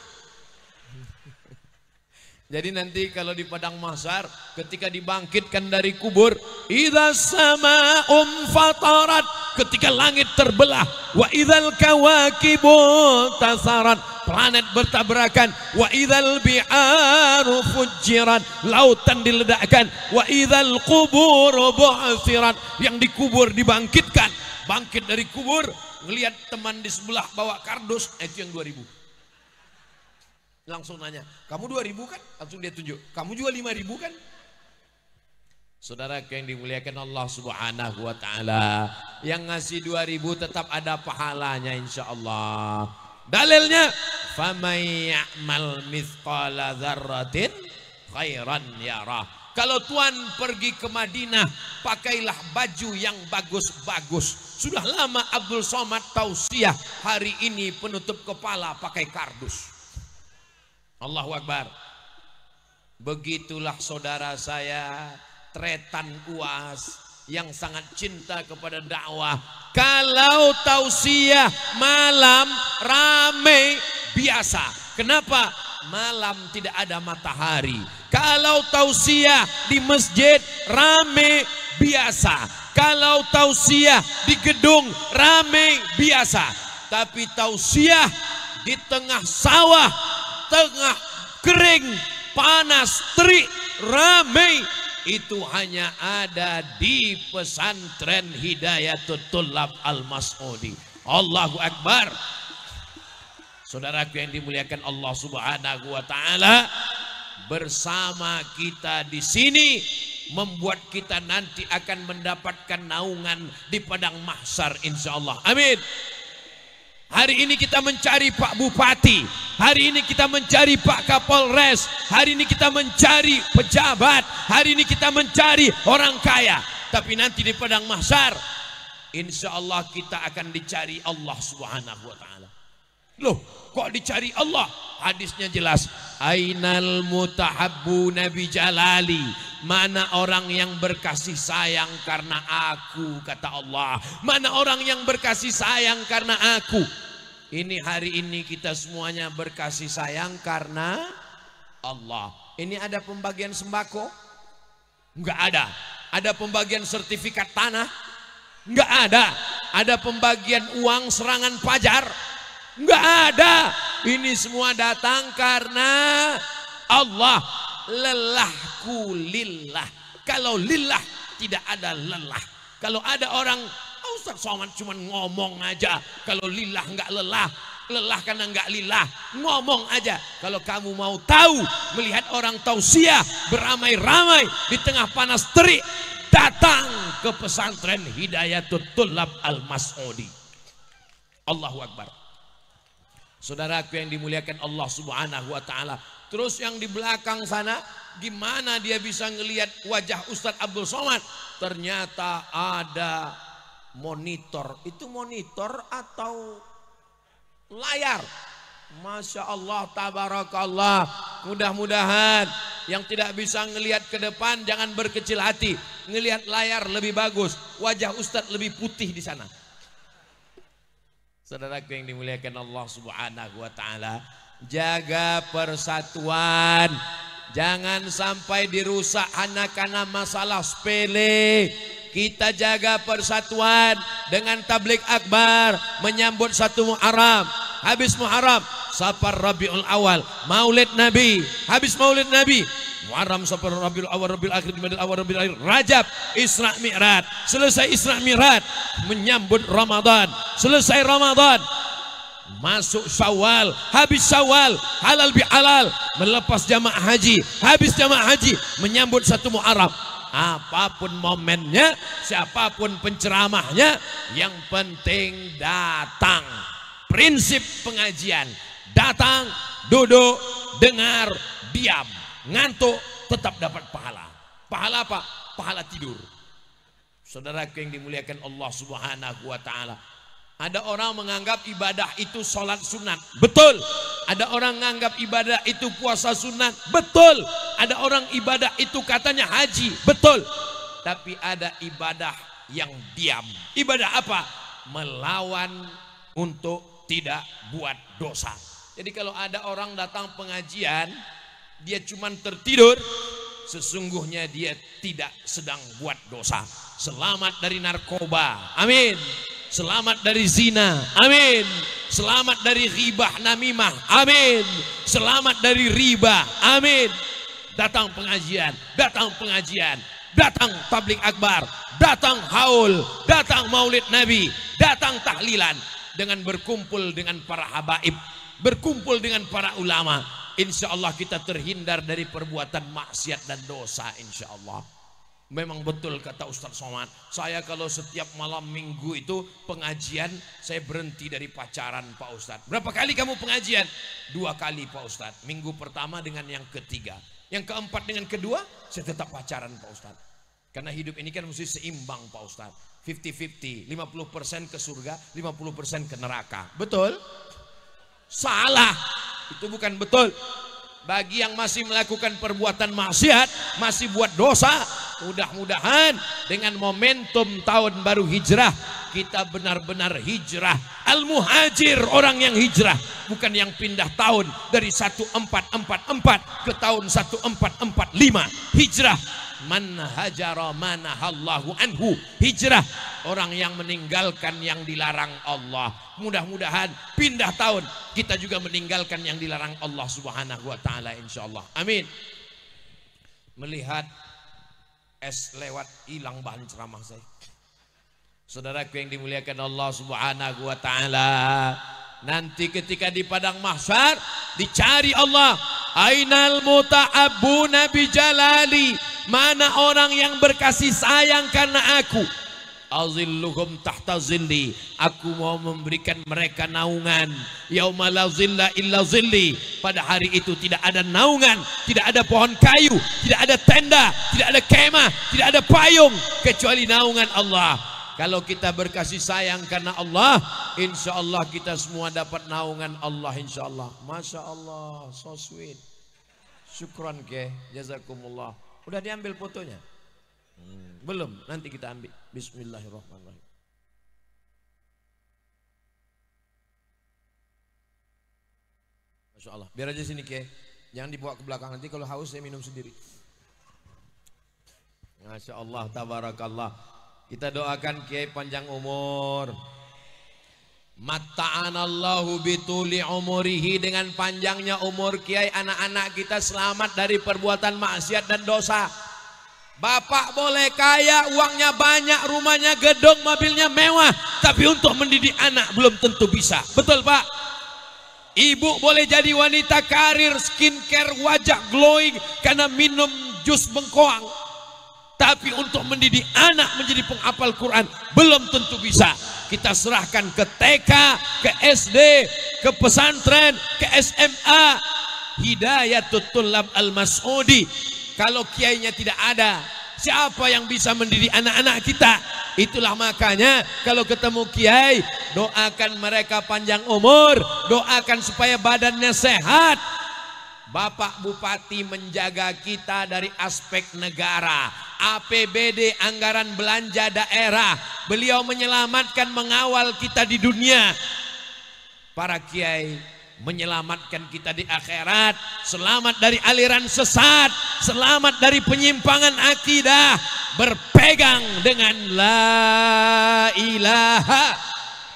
Jadi nanti kalau di padang mahsyar ketika dibangkitkan dari kubur, idza sama'um fatarat, ketika langit terbelah, wa idzal kawakibu tasarat, planet bertabrakan, wa idzal bi'aru fujirat, lautan diledakkan, wa idzal quburu bu'thirat, yang dikubur dibangkitkan, bangkit dari kubur, ngelihat teman di sebelah bawa kardus, itu yang 2.000. Langsung nanya, kamu 2.000 kan? Langsung dia tunjuk, kamu juga 5.000 kan? Saudara yang dimuliakan Allah Subhanahu wa ta'ala, yang ngasih 2.000 tetap ada pahalanya insya Allah. Dalilnya, faman ya'mal mithqala dzarratin khairan yarah. Kalau tuan pergi ke Madinah, pakailah baju yang bagus-bagus. Sudah lama Abdul Somad tausiah, hari ini penutup kepala pakai kardus. Allahu Akbar. Begitulah saudara saya Tretan UAS yang sangat cinta kepada dakwah. Kalau tausiah malam rame biasa. Kenapa? Malam tidak ada matahari. Kalau tausiah di masjid rame biasa. Kalau tausiah di gedung rame biasa. Tapi tausiah di tengah sawah, tengah kering, panas, terik, ramai, itu hanya ada di pesantren Hidayatul Tullab Al-Mas'udi. Allahu Akbar. Saudaraku yang dimuliakan Allah Subhanahu wa ta'ala, bersama kita di sini membuat kita nanti akan mendapatkan naungan di padang mahsyar insyaallah. Amin. Hari ini kita mencari Pak Bupati, hari ini kita mencari Pak Kapolres, hari ini kita mencari pejabat, hari ini kita mencari orang kaya. Tapi nanti di padang mahsyar, insya Allah kita akan dicari Allah Subhanahu wa ta'ala. Loh, kok dicari Allah? Hadisnya jelas, ainal mutahabbuna bi jalali, mana orang yang berkasih sayang karena aku, kata Allah. Mana orang yang berkasih sayang karena aku. Ini hari ini kita semuanya berkasih sayang karena Allah. Ini ada pembagian sembako? Enggak ada. Ada pembagian sertifikat tanah? Enggak ada. Ada pembagian uang serangan pajar? Enggak ada. Ini semua datang karena Allah. Lelahku lillah. Kalau lillah tidak ada lelah. Kalau ada orang, Ustaz Somad cuma ngomong aja. Kalau lillah enggak lelah. Lelah karena enggak lillah. Ngomong aja. Kalau kamu mau tahu, melihat orang tausiah beramai-ramai di tengah panas terik, datang ke pesantren Hidayatul Tullab Al-Mas'udi. Allahu Akbar. Saudaraku yang dimuliakan Allah Subhanahu wa ta'ala. Terus yang di belakang sana, gimana dia bisa ngelihat wajah Ustadz Abdul Somad? Ternyata ada monitor. Itu monitor atau layar? Masya Allah, tabarakallah. Mudah-mudahan yang tidak bisa ngelihat ke depan jangan berkecil hati. Ngelihat layar lebih bagus. Wajah Ustadz lebih putih di sana. Saudaraku yang dimuliakan Allah Subhanahu wa ta'ala, jaga persatuan, jangan sampai dirusak hanya karena masalah sepele. Kita jaga persatuan dengan tabligh akbar, menyambut satu Muharram, habis Muharram Safar Rabiul Awal, Maulid Nabi, habis Maulid Nabi Muharram, Safar, Rabiul Awal, Rabiul Akhir, Jumadil Awal, Rabiul Akhir, Rajab, Isra Mi'raj. Selesai Isra Mi'raj, menyambut Ramadan. Selesai Ramadan, masuk Syawal, habis Syawal, halal bihalal, melepas jamaah haji, habis jamaah haji, menyambut satu Muharram. Apapun momennya, siapapun penceramahnya, yang penting datang. Prinsip pengajian, datang, duduk, dengar, diam. Ngantuk tetap dapat pahala. Pahala apa? Pahala tidur. Saudaraku yang dimuliakan Allah Subhanahu wa ta'ala, ada orang menganggap ibadah itu sholat sunat. Betul. Ada orang nganggap ibadah itu puasa sunat. Betul. Ada orang ibadah itu katanya haji. Betul. Tapi ada ibadah yang diam. Ibadah apa? Melawan untuk tidak buat dosa. Jadi kalau ada orang datang pengajian, dia cuman tertidur, sesungguhnya dia tidak sedang buat dosa. Selamat dari narkoba, amin. Selamat dari zina, amin. Selamat dari ghibah namimah, amin. Selamat dari riba, amin. Datang pengajian, datang tablik akbar, datang haul, datang maulid nabi, datang tahlilan, dengan berkumpul dengan para habaib, berkumpul dengan para ulama. Insya Allah kita terhindar dari perbuatan maksiat dan dosa, insya Allah. Memang betul kata Ustadz Somad, saya kalau setiap malam minggu itu pengajian, saya berhenti dari pacaran Pak Ustadz. Berapa kali kamu pengajian? 2 kali Pak Ustadz. Minggu pertama dengan yang ketiga. Yang keempat dengan kedua, saya tetap pacaran Pak Ustadz. Karena hidup ini kan mesti seimbang Pak Ustadz. 50-50, 50% ke surga, 50% ke neraka. Betul? Salah. Itu bukan betul. Bagi yang masih melakukan perbuatan maksiat, masih buat dosa, mudah-mudahan dengan momentum tahun baru hijrah, kita benar-benar hijrah. Al-muhajir, orang yang hijrah, bukan yang pindah tahun dari 1444 ke tahun 1445. Hijrah. Man hajara manahallahu anhu. Hijrah, orang yang meninggalkan yang dilarang Allah. Mudah-mudahan pindah tahun kita juga meninggalkan yang dilarang Allah Subhanahu wa taala, insyaallah. Amin. Melihat es lewat, hilang bahan ceramah saya. Saudaraku yang dimuliakan Allah Subhanahu wa taala, nanti ketika di padang mahsyar dicari Allah, ainal muta'abbuna bijalali, mana orang yang berkasih sayang karena aku. Azilluhum tahta zilli, aku mau memberikan mereka naungan. Yauma la zilla illa zilli, pada hari itu tidak ada naungan, tidak ada pohon kayu, tidak ada tenda, tidak ada kemah, tidak ada payung kecuali naungan Allah. Kalau kita berkasih sayang karena Allah, insya Allah kita semua dapat naungan Allah, insya Allah. Masya Allah, so sweet. Syukran ke, jazakumullah. Udah diambil fotonya? Belum, nanti kita ambil. Bismillahirrahmanirrahim. Masya Allah, biar aja sini ke, jangan dibawa ke belakang, nanti kalau haus saya minum sendiri. Masya Allah, tabarakallah. Kita doakan Kiai panjang umur. Matta'anallahu bituli umurihi, dengan panjangnya umur Kiai, anak-anak kita selamat dari perbuatan maksiat dan dosa. Bapak boleh kaya, uangnya banyak, rumahnya gedung, mobilnya mewah, tapi untuk mendidik anak belum tentu bisa. Betul Pak? Ibu boleh jadi wanita karir, skincare, wajah glowing karena minum jus bengkoang, tapi untuk mendidik anak menjadi penghafal Quran belum tentu bisa. Kita serahkan ke TK, ke SD, ke pesantren, ke SMA. Hidayatul Tullab Al-Mas'udi. Kalau kiainya tidak ada, siapa yang bisa mendidik anak-anak kita? Itulah makanya kalau ketemu kiai, doakan mereka panjang umur, doakan supaya badannya sehat. Bapak Bupati menjaga kita dari aspek negara, APBD, anggaran belanja daerah. Beliau menyelamatkan, mengawal kita di dunia. Para kiai menyelamatkan kita di akhirat. Selamat dari aliran sesat, selamat dari penyimpangan akidah, berpegang dengan la ilaha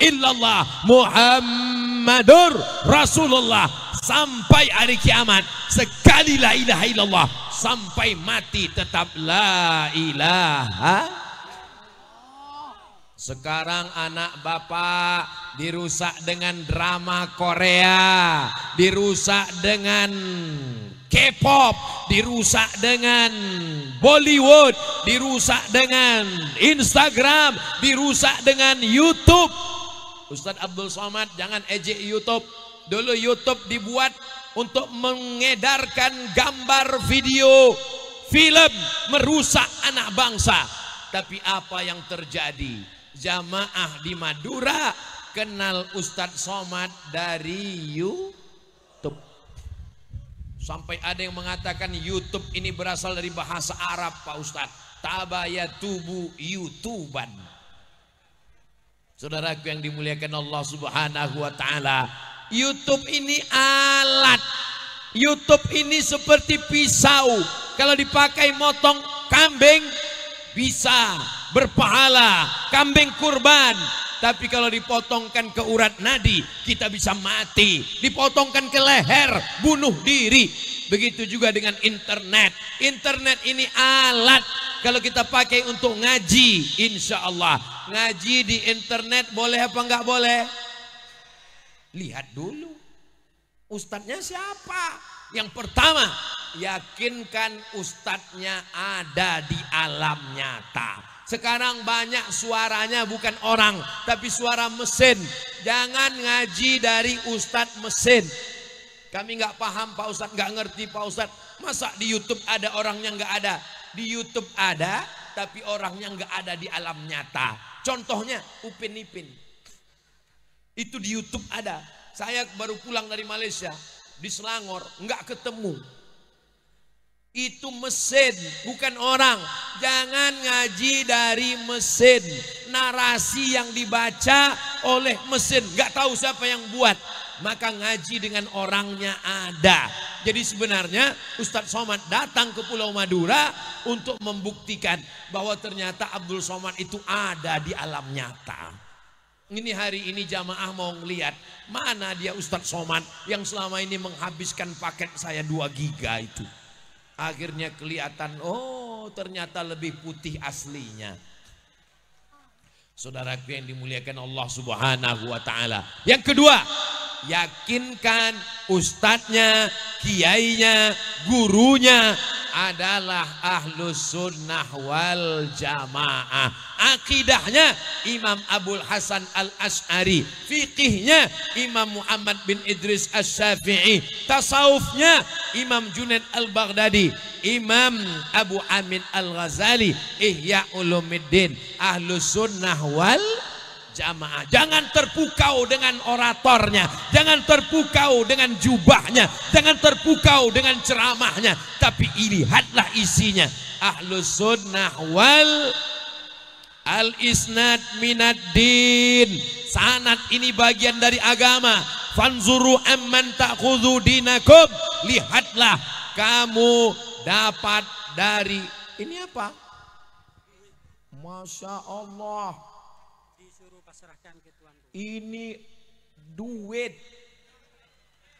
illallah Muhammadur Rasulullah sampai hari kiamat. Sekali la ilaha illallah, sampai mati tetap la ilaha. Sekarang anak bapak dirusak dengan drama Korea, dirusak dengan K-pop, dirusak dengan Bollywood, dirusak dengan Instagram, dirusak dengan YouTube. Ustadz Abdul Somad, jangan ejek YouTube. Dulu YouTube dibuat untuk mengedarkan gambar, video, film, merusak anak bangsa. Tapi apa yang terjadi? Jamaah di Madura kenal Ustadz Somad dari YouTube. Sampai ada yang mengatakan YouTube ini berasal dari bahasa Arab, Pak Ustadz. Tabayatubu YouTuban. Saudaraku yang dimuliakan Allah Subhanahu wa taala, YouTube ini alat. YouTube ini seperti pisau. Kalau dipakai motong kambing bisa berpahala, kambing kurban. Tapi kalau dipotongkan ke urat nadi, kita bisa mati. Dipotongkan ke leher, bunuh diri. Begitu juga dengan internet. Internet ini alat. Kalau kita pakai untuk ngaji, insya Allah. Ngaji di internet boleh apa enggak boleh? Lihat dulu. Ustadznya siapa? Yang pertama, yakinkan ustadznya ada di alam nyata. Sekarang banyak suaranya bukan orang, tapi suara mesin. Jangan ngaji dari ustadz mesin. Kami nggak paham Pak Ustadz, nggak ngerti Pak Ustadz. Masa di YouTube ada orangnya nggak ada? Di YouTube ada, tapi orangnya nggak ada di alam nyata. Contohnya Upin Ipin. Itu di YouTube ada. Saya baru pulang dari Malaysia, di Selangor, nggak ketemu. Itu mesin, bukan orang. Jangan ngaji dari mesin. Narasi yang dibaca oleh mesin, nggak tahu siapa yang buat. Maka ngaji dengan orangnya ada. Jadi sebenarnya Ustadz Somad datang ke Pulau Madura untuk membuktikan bahwa ternyata Abdul Somad itu ada di alam nyata. Ini hari ini jamaah mau ngelihat mana dia Ustadz Somad yang selama ini menghabiskan paket saya 2 giga itu. Akhirnya kelihatan, oh ternyata lebih putih aslinya. Saudaraku yang dimuliakan Allah Subhanahu wa taala. Yang kedua, yakinkan ustadznya, kiainya, gurunya adalah ahlus sunnah wal jamaah. Akidahnya Imam Abul Hasan al-Ash'ari, fiqihnya Imam Muhammad bin Idris Asy-Syafi'i, tasawufnya Imam Junaid al-Baghdadi, Imam Abu Amin al-Ghazali, Ihya Ulumuddin, ahlus sunnah wal jamaah. Jangan terpukau dengan oratornya, jangan terpukau dengan jubahnya, jangan terpukau dengan ceramahnya, tapi lihatlah isinya. Ahlus sunnah wal al-isnad minad din. Sanad ini bagian dari agama. Fanzuru amman ta'khudhu dinakum. Lihatlah kamu dapat dari ini apa? Masya Allah. Ini duit.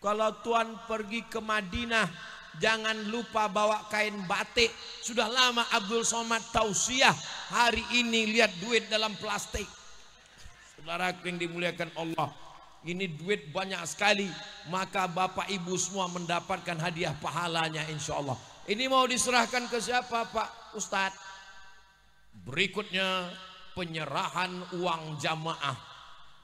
Kalau tuan pergi ke Madinah, jangan lupa bawa kain batik. Sudah lama Abdul Somad tausiah. Hari ini lihat duit dalam plastik. Saudaraku yang dimuliakan Allah, ini duit banyak sekali. Maka bapak ibu semua mendapatkan hadiah pahalanya insya Allah. Ini mau diserahkan ke siapa Pak Ustadz? Berikutnya penyerahan uang jamaah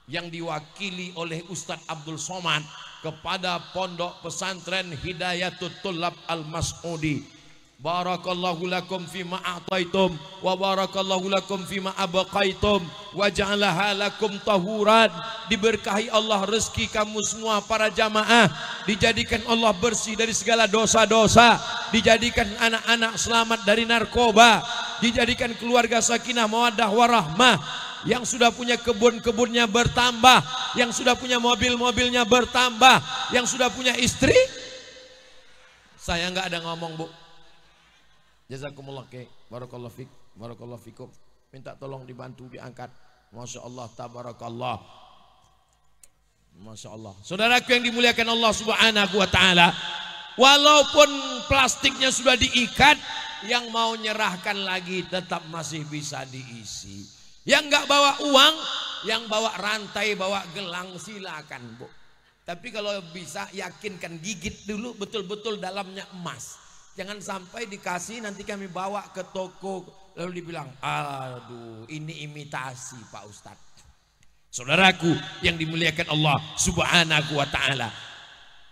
yang diwakili oleh Ustadz Abdul Somad kepada Pondok Pesantren Hidayatul Tullab Al-Mas'udi. Barakallahu lakum fima a'taitum wa barakallahu lakum fima abaqaitum wa ja'alaha lakum tahuran. Diberkahi Allah rezeki kamu semua para jamaah, dijadikan Allah bersih dari segala dosa-dosa, dijadikan anak-anak selamat dari narkoba, dijadikan keluarga sakinah mawaddah warahmah. Yang sudah punya kebun-kebunnya bertambah, yang sudah punya mobil-mobilnya bertambah, yang sudah punya istri. Saya nggak ada ngomong bu. Jazakumullah kek, barakallahu fik, barakallahu fikum. Minta tolong dibantu diangkat. Masya Allah, tabarakallah. Masya Allah. Saudaraku yang dimuliakan Allah Subhanahu wa taala, walaupun plastiknya sudah diikat, yang mau nyerahkan lagi tetap masih bisa diisi. Yang nggak bawa uang, yang bawa rantai, bawa gelang silakan bu. Tapi kalau bisa yakinkan, gigit dulu betul-betul dalamnya emas. Jangan sampai dikasih nanti kami bawa ke toko lalu dibilang, aduh ini imitasi Pak Ustadz. Saudaraku yang dimuliakan Allah Subhanahu wa taala,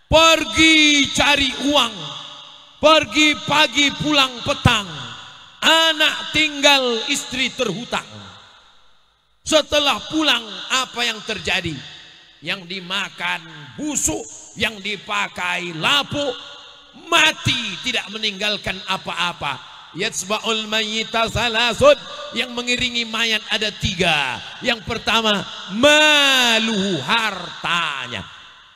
pergi cari uang, pergi pagi pulang petang, anak tinggal istri terhutang. Setelah pulang apa yang terjadi? Yang dimakan busuk, yang dipakai lapuk, mati tidak meninggalkan apa-apa. Yatsba'ul mayyita salasud, yang mengiringi mayat ada 3. Yang pertama maluhu, hartanya.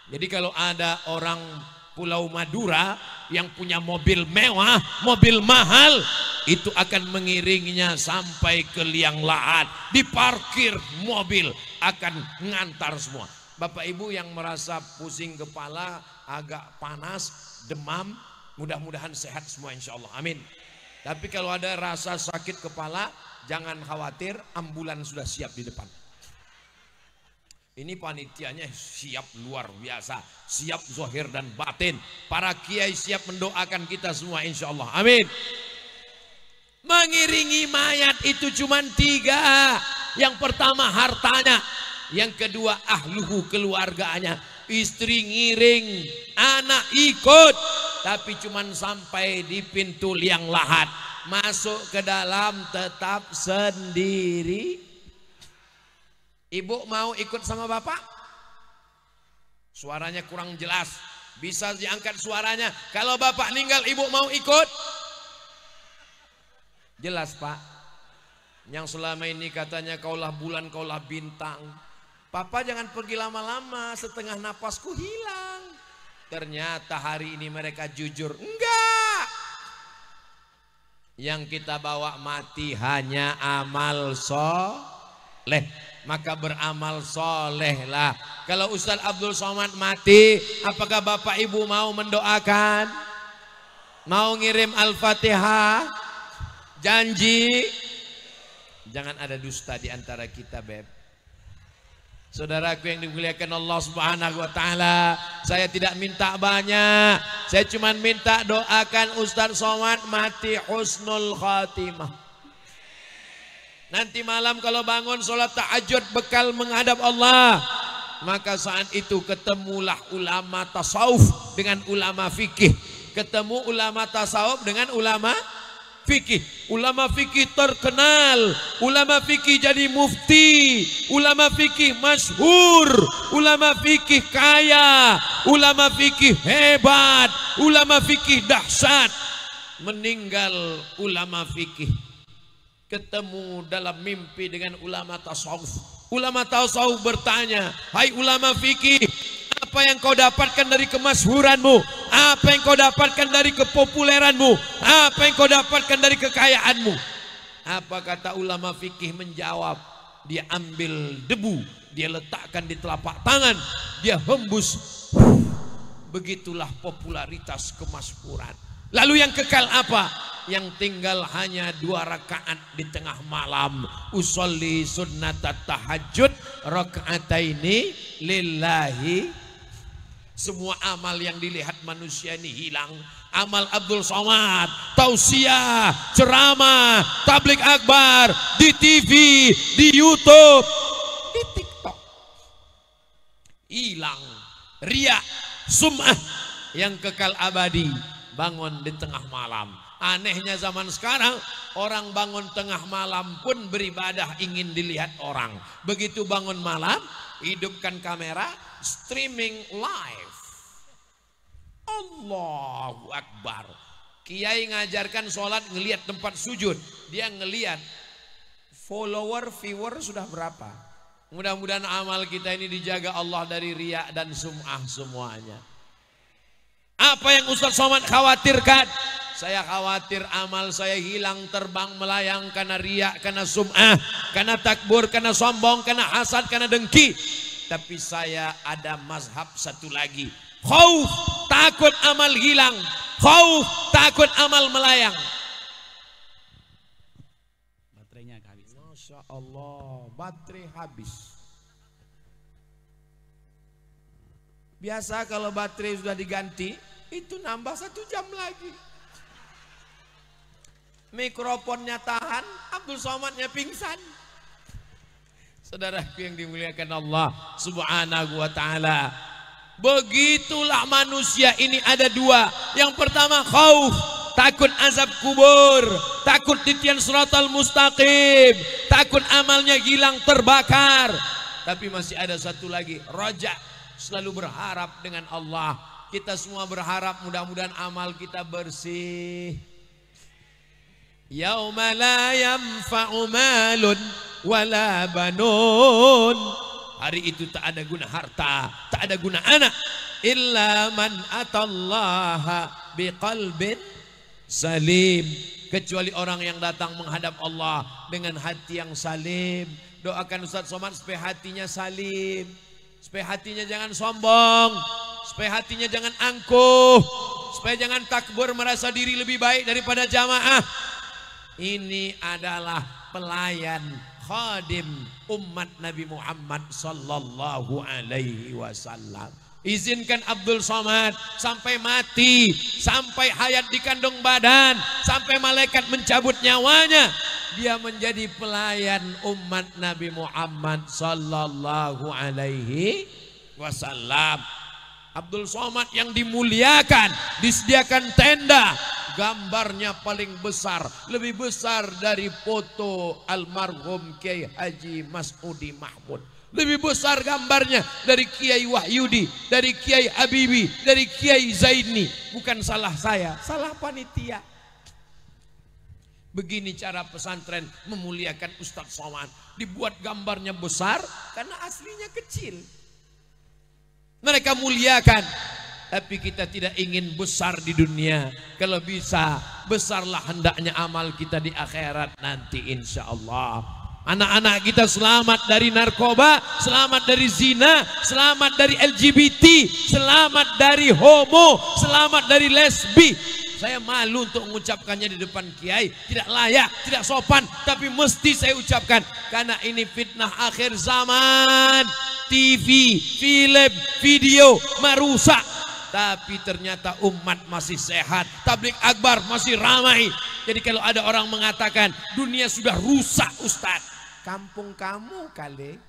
Jadi kalau ada orang Pulau Madura yang punya mobil mewah, mobil mahal, itu akan mengiringinya sampai ke liang lahat. Diparkir mobil akan ngantar semua. Bapak Ibu yang merasa pusing kepala, agak panas, demam, mudah-mudahan sehat semua insya Allah, amin. Tapi kalau ada rasa sakit kepala, jangan khawatir, ambulans sudah siap di depan. Ini panitianya siap luar biasa, siap zahir dan batin. Para kiai siap mendoakan kita semua insya Allah, amin. Mengiringi mayat itu cuma 3. Yang pertama hartanya, yang kedua ahluhu, keluarganya. Istri ngiring, anak ikut, tapi cuma sampai di pintu liang lahat. Masuk ke dalam tetap sendiri. Ibu mau ikut sama bapak? Suaranya kurang jelas, bisa diangkat suaranya. Kalau bapak meninggal ibu mau ikut? Jelas pak. Yang selama ini katanya kaulah bulan, kaulah bintang. Papa jangan pergi lama-lama, setengah napasku hilang. Ternyata hari ini mereka jujur, enggak. Yang kita bawa mati hanya amal soleh. Maka beramal solehlah. Kalau Ustadz Abdul Somad mati, apakah bapak ibu mau mendoakan? Mau ngirim Al-Fatihah? Janji? Jangan ada dusta di antara kita, beb. Saudaraku yang dimuliakan Allah Subhanahu wa taala, saya tidak minta banyak. Saya cuma minta doakan Ustadz Somad mati husnul khatimah. Nanti malam kalau bangun sholat tahajud bekal menghadap Allah, maka saat itu ketemulah ulama tasawuf dengan ulama fikih. Ketemu ulama tasawuf dengan ulama fikih. Ulama fikih terkenal, ulama fikih jadi mufti, ulama fikih masyhur, ulama fikih kaya, ulama fikih hebat, ulama fikih dahsyat. Meninggal ulama fikih, ketemu dalam mimpi dengan ulama tasawuf. Ulama tasawuf bertanya, hai ulama fikih, apa yang kau dapatkan dari kemasyhuranmu? Apa yang kau dapatkan dari kepopuleranmu? Apa yang kau dapatkan dari kekayaanmu? Apa kata ulama fikih menjawab? Dia ambil debu, dia letakkan di telapak tangan, dia hembus. Begitulah popularitas kemasyhuran. Lalu yang kekal apa? Yang tinggal hanya 2 rakaat di tengah malam. Usolli sunnatat tahajud rakaataini lillahi. Semua amal yang dilihat manusia ini hilang. Amal Abdul Somad, tausiah, ceramah, tablik akbar, di TV, di YouTube, di TikTok, hilang. Riya, sum'ah, yang kekal abadi, bangun di tengah malam. Anehnya zaman sekarang, orang bangun tengah malam pun beribadah ingin dilihat orang. Begitu bangun malam, hidupkan kamera, streaming live. Allahu Akbar. Kiai ngajarkan sholat ngelihat tempat sujud, dia ngelihat follower, viewer sudah berapa. Mudah-mudahan amal kita ini dijaga Allah dari riya dan sum'ah semuanya. Apa yang Ustadz Somad khawatirkan? Saya khawatir amal saya hilang, terbang melayang karena riya, karena sum'ah, karena takbur, karena sombong, karena hasad, karena dengki. Tapi saya ada mazhab satu lagi. Khauf, takut amal hilang. Khauf, takut amal melayang. Baterainya habis. Masya Allah, baterai habis. Biasa kalau baterai sudah diganti, itu nambah 1 jam lagi. Mikrofonnya tahan, Abdul Somadnya pingsan. Saudaraku yang dimuliakan Allah Subhanahu wa ta'ala, begitulah manusia ini ada 2. Yang pertama khauf, takut azab kubur, takut titian siratal mustaqim, takut amalnya hilang terbakar. Tapi masih ada satu lagi, raja, selalu berharap dengan Allah. Kita semua berharap mudah-mudahan amal kita bersih. Yauma la yanfa'u malun wala banun. Hari itu tak ada guna harta, tak ada guna anak, illa man atallaha biqalbin salim, kecuali orang yang datang menghadap Allah dengan hati yang salim. Doakan Ustaz Somad supaya hatinya salim, supaya hatinya jangan sombong, supaya hatinya jangan angkuh, supaya jangan takbur merasa diri lebih baik daripada jamaah. Ini adalah pelayan khadim umat Nabi Muhammad sallallahu alaihi wasallam. Izinkan Abdul Somad sampai mati, sampai hayat di kandung badan, sampai malaikat mencabut nyawanya, dia menjadi pelayan umat Nabi Muhammad sallallahu alaihi wasallam. Abdul Somad yang dimuliakan, disediakan tenda, gambarnya paling besar, lebih besar dari foto almarhum Kiai Haji Mas'udi Mahmud. Lebih besar gambarnya dari Kiai Wahyudi, dari Kiai Habibi, dari Kiai Zaini. Bukan salah saya, salah panitia. Begini cara pesantren memuliakan Ustadz Somad. Dibuat gambarnya besar karena aslinya kecil. Mereka muliakan, tapi kita tidak ingin besar di dunia. Kalau bisa, besarlah hendaknya amal kita di akhirat nanti insya Allah. Anak-anak kita selamat dari narkoba, selamat dari zina, selamat dari LGBT, selamat dari homo, selamat dari lesbi. Saya malu untuk mengucapkannya di depan kiai, tidak layak, tidak sopan, tapi mesti saya ucapkan karena ini fitnah akhir zaman. TV, film, video merusak, tapi ternyata umat masih sehat, tabligh akbar masih ramai. Jadi kalau ada orang mengatakan dunia sudah rusak Ustaz, kampung kamu kali.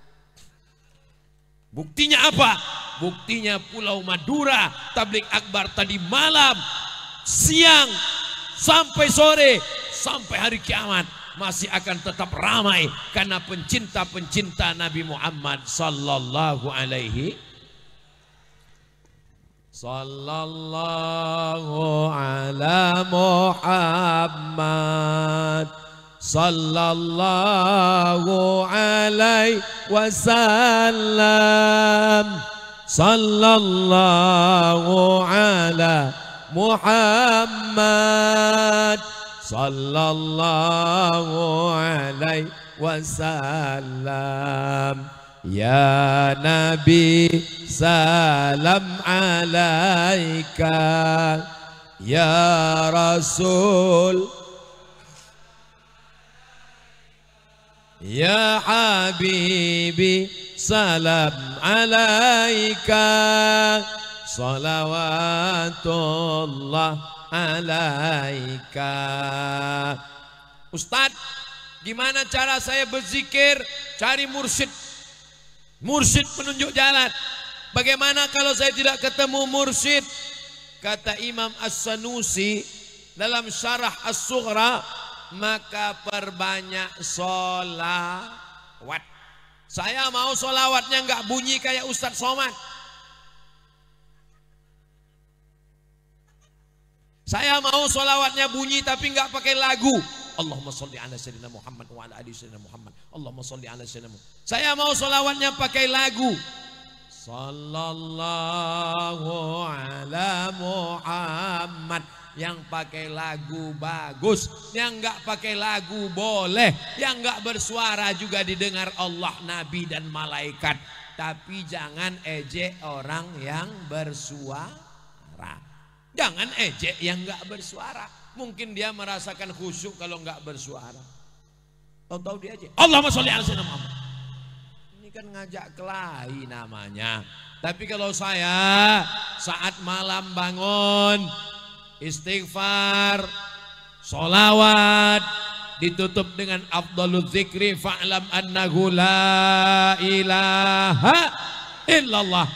Buktinya apa? Buktinya Pulau Madura, tabligh akbar tadi malam, siang, sampai sore, sampai hari kiamat masih akan tetap ramai karena pencinta-pencinta Nabi Muhammad sallallahu alaihi sallallahu ala Muhammad sallallahu alaihi wasallam sallallahu ala Muhammad sallallahu alaihi wasallam. Ya Nabi salam alaika, ya Rasul, ya Habibi salam alaika, salawatullah alaika. Ustadz, gimana cara saya berzikir? Cari mursyid, mursyid penunjuk jalan. Bagaimana kalau saya tidak ketemu mursyid? Kata Imam As-Sanusi dalam syarah As-Sughra, maka perbanyak sholawat. Saya mau sholawatnya nggak bunyi kayak Ustadz Somad. Saya mau sholawatnya bunyi tapi nggak pakai lagu. Allahumma sholli ala sayyidina Muhammad wa ala ali sayyidina Muhammad. Allahumma sholli ala sayyidina Muhammad. Saya mau sholawatnya pakai lagu. Sallallahu ala Muhammad. Yang pakai lagu bagus, yang nggak pakai lagu boleh, yang nggak bersuara juga didengar Allah, Nabi dan malaikat. Tapi jangan ejek orang yang bersuara. Jangan ejek yang nggak bersuara. Mungkin dia merasakan khusyuk kalau nggak bersuara. Tahu-tahu dia aja. Allahumma sholli ala sayyidina Muhammad. Ini kan ngajak kelahi namanya. Tapi kalau saya saat malam bangun, istighfar, sholawat, ditutup dengan afdhalul dzikri fa'lam annahu la ilaha illallah.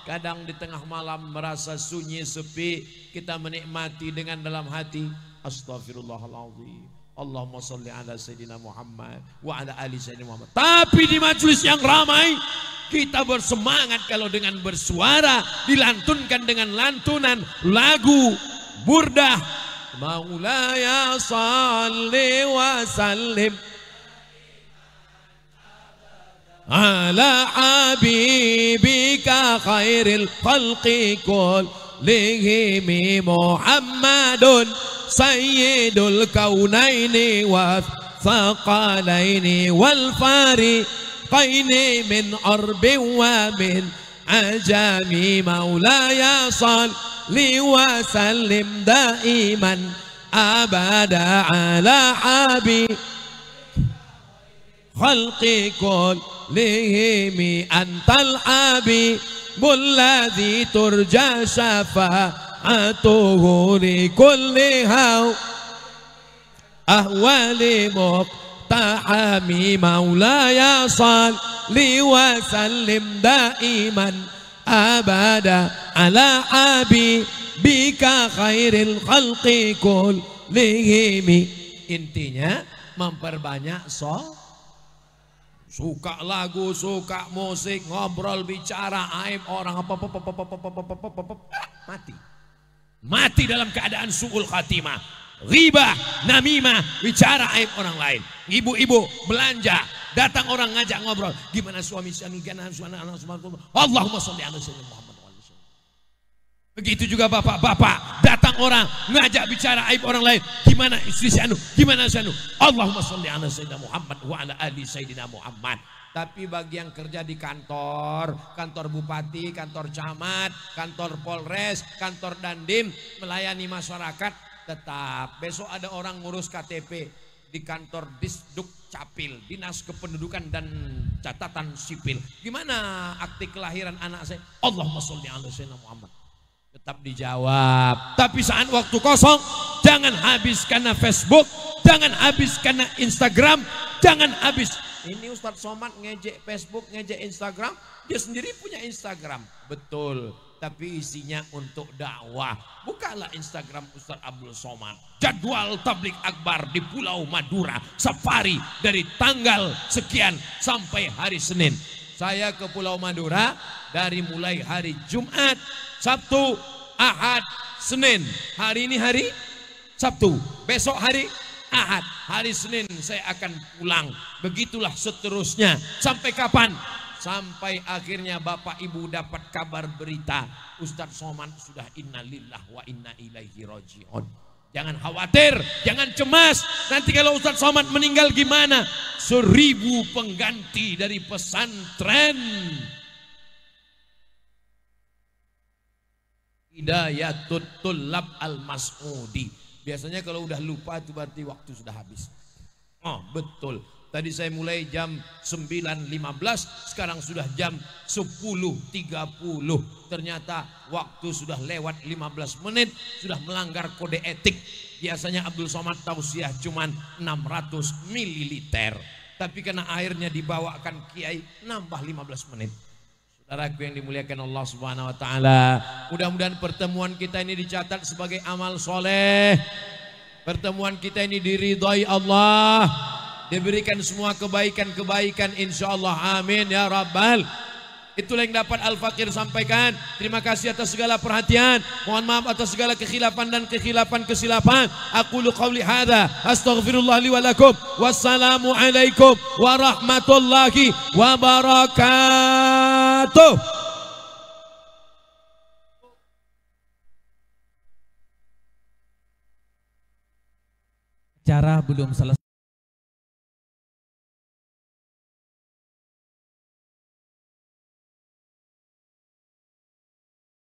Kadang di tengah malam merasa sunyi sepi, kita menikmati dengan dalam hati astaghfirullahaladzim, Allahumma sholli ala sayyidina Muhammad wa ala ali sayyidina Muhammad. Tapi di majelis yang ramai Kita bersemangat kalau dengan bersuara, dilantunkan dengan lantunan lagu burdah. Maulaya salli wa sallim ala habibika khairil khalqi kullihim Muhammadun sayyidul kaunaini wa thaqalaini wal fariqaini min arbin wa min ajami. Maulaya salli wa sallim daiman abada ala habib khalqi kullihim antal habibul ladzi turja syafa'atuhu li kulli ahwali muqtahami. Maulaya salli wa sallim daiman abada ala habibika khairil khalqi kullihim. Intinya memperbanyak suka lagu, suka musik, ngobrol, bicara aib orang, mati dalam keadaan su'ul khatimah, ghibah, namimah, bicara aib orang lain. Ibu-ibu belanja, datang orang ngajak ngobrol, gimana suami Allahumma sholli ala sayyidina Muhammad. Begitu juga bapak-bapak, datang orang ngajak bicara aib orang lain, gimana istri si anu, gimana si anu, Allahumma sholli ala sayyidina Muhammad wa ala ali sayyidina Muhammad. Tapi bagi yang kerja di kantor bupati, kantor camat, kantor polres, kantor dandim, melayani masyarakat, tetap besok ada orang ngurus KTP di kantor Disduk Capil, Dinas Kependudukan dan Catatan Sipil. Gimana akte kelahiran anak saya? Allahumma sholli ala sayyidina Muhammad. Tetap dijawab. Tapi saat waktu kosong, jangan habis karena Facebook, jangan habis karena Instagram, jangan habis. Ini Ustadz Somad ngejek Facebook, ngejek Instagram, dia sendiri punya Instagram. Betul, tapi isinya untuk dakwah. Bukalah Instagram Ustadz Abdul Somad. Jadwal tablik akbar di Pulau Madura, safari dari tanggal sekian sampai hari Senin. Saya ke Pulau Madura dari mulai hari Jumat, Sabtu, Ahad, Senin. Hari ini hari Sabtu, besok hari Ahad, hari Senin saya akan pulang. Begitulah seterusnya. Sampai kapan? Sampai akhirnya Bapak Ibu dapat kabar berita Ustadz Somad sudah innalillah wa inna ilaihi raji'un. Jangan khawatir, jangan cemas. Nanti kalau Ustadz Somad meninggal gimana? 1000 pengganti dari pesantren Hidayatul Tullab Al-Mas'udi. Biasanya kalau udah lupa itu berarti waktu sudah habis. Oh betul, tadi saya mulai jam 9.15, sekarang sudah jam 10.30. Ternyata waktu sudah lewat 15 menit, sudah melanggar kode etik. Biasanya Abdul Somad tausiah cuman 600 ml. Tapi karena airnya dibawakan Kiai, nambah 15 menit. Saudaraku yang dimuliakan Allah Subhanahu wa taala, mudah-mudahan pertemuan kita ini dicatat sebagai amal soleh. Pertemuan kita ini diridhai Allah, diberikan semua kebaikan-kebaikan insyaallah, amin ya rabbal. Itulah yang dapat Al-Fakir sampaikan. Terima kasih atas segala perhatian. Mohon maaf atas segala kekhilafan dan kesilapan. Aqulu qauli hadza astaghfirullah li wa lakum. Wassalamu alaikum warahmatullahi wabarakatuh. Cara belum selesai.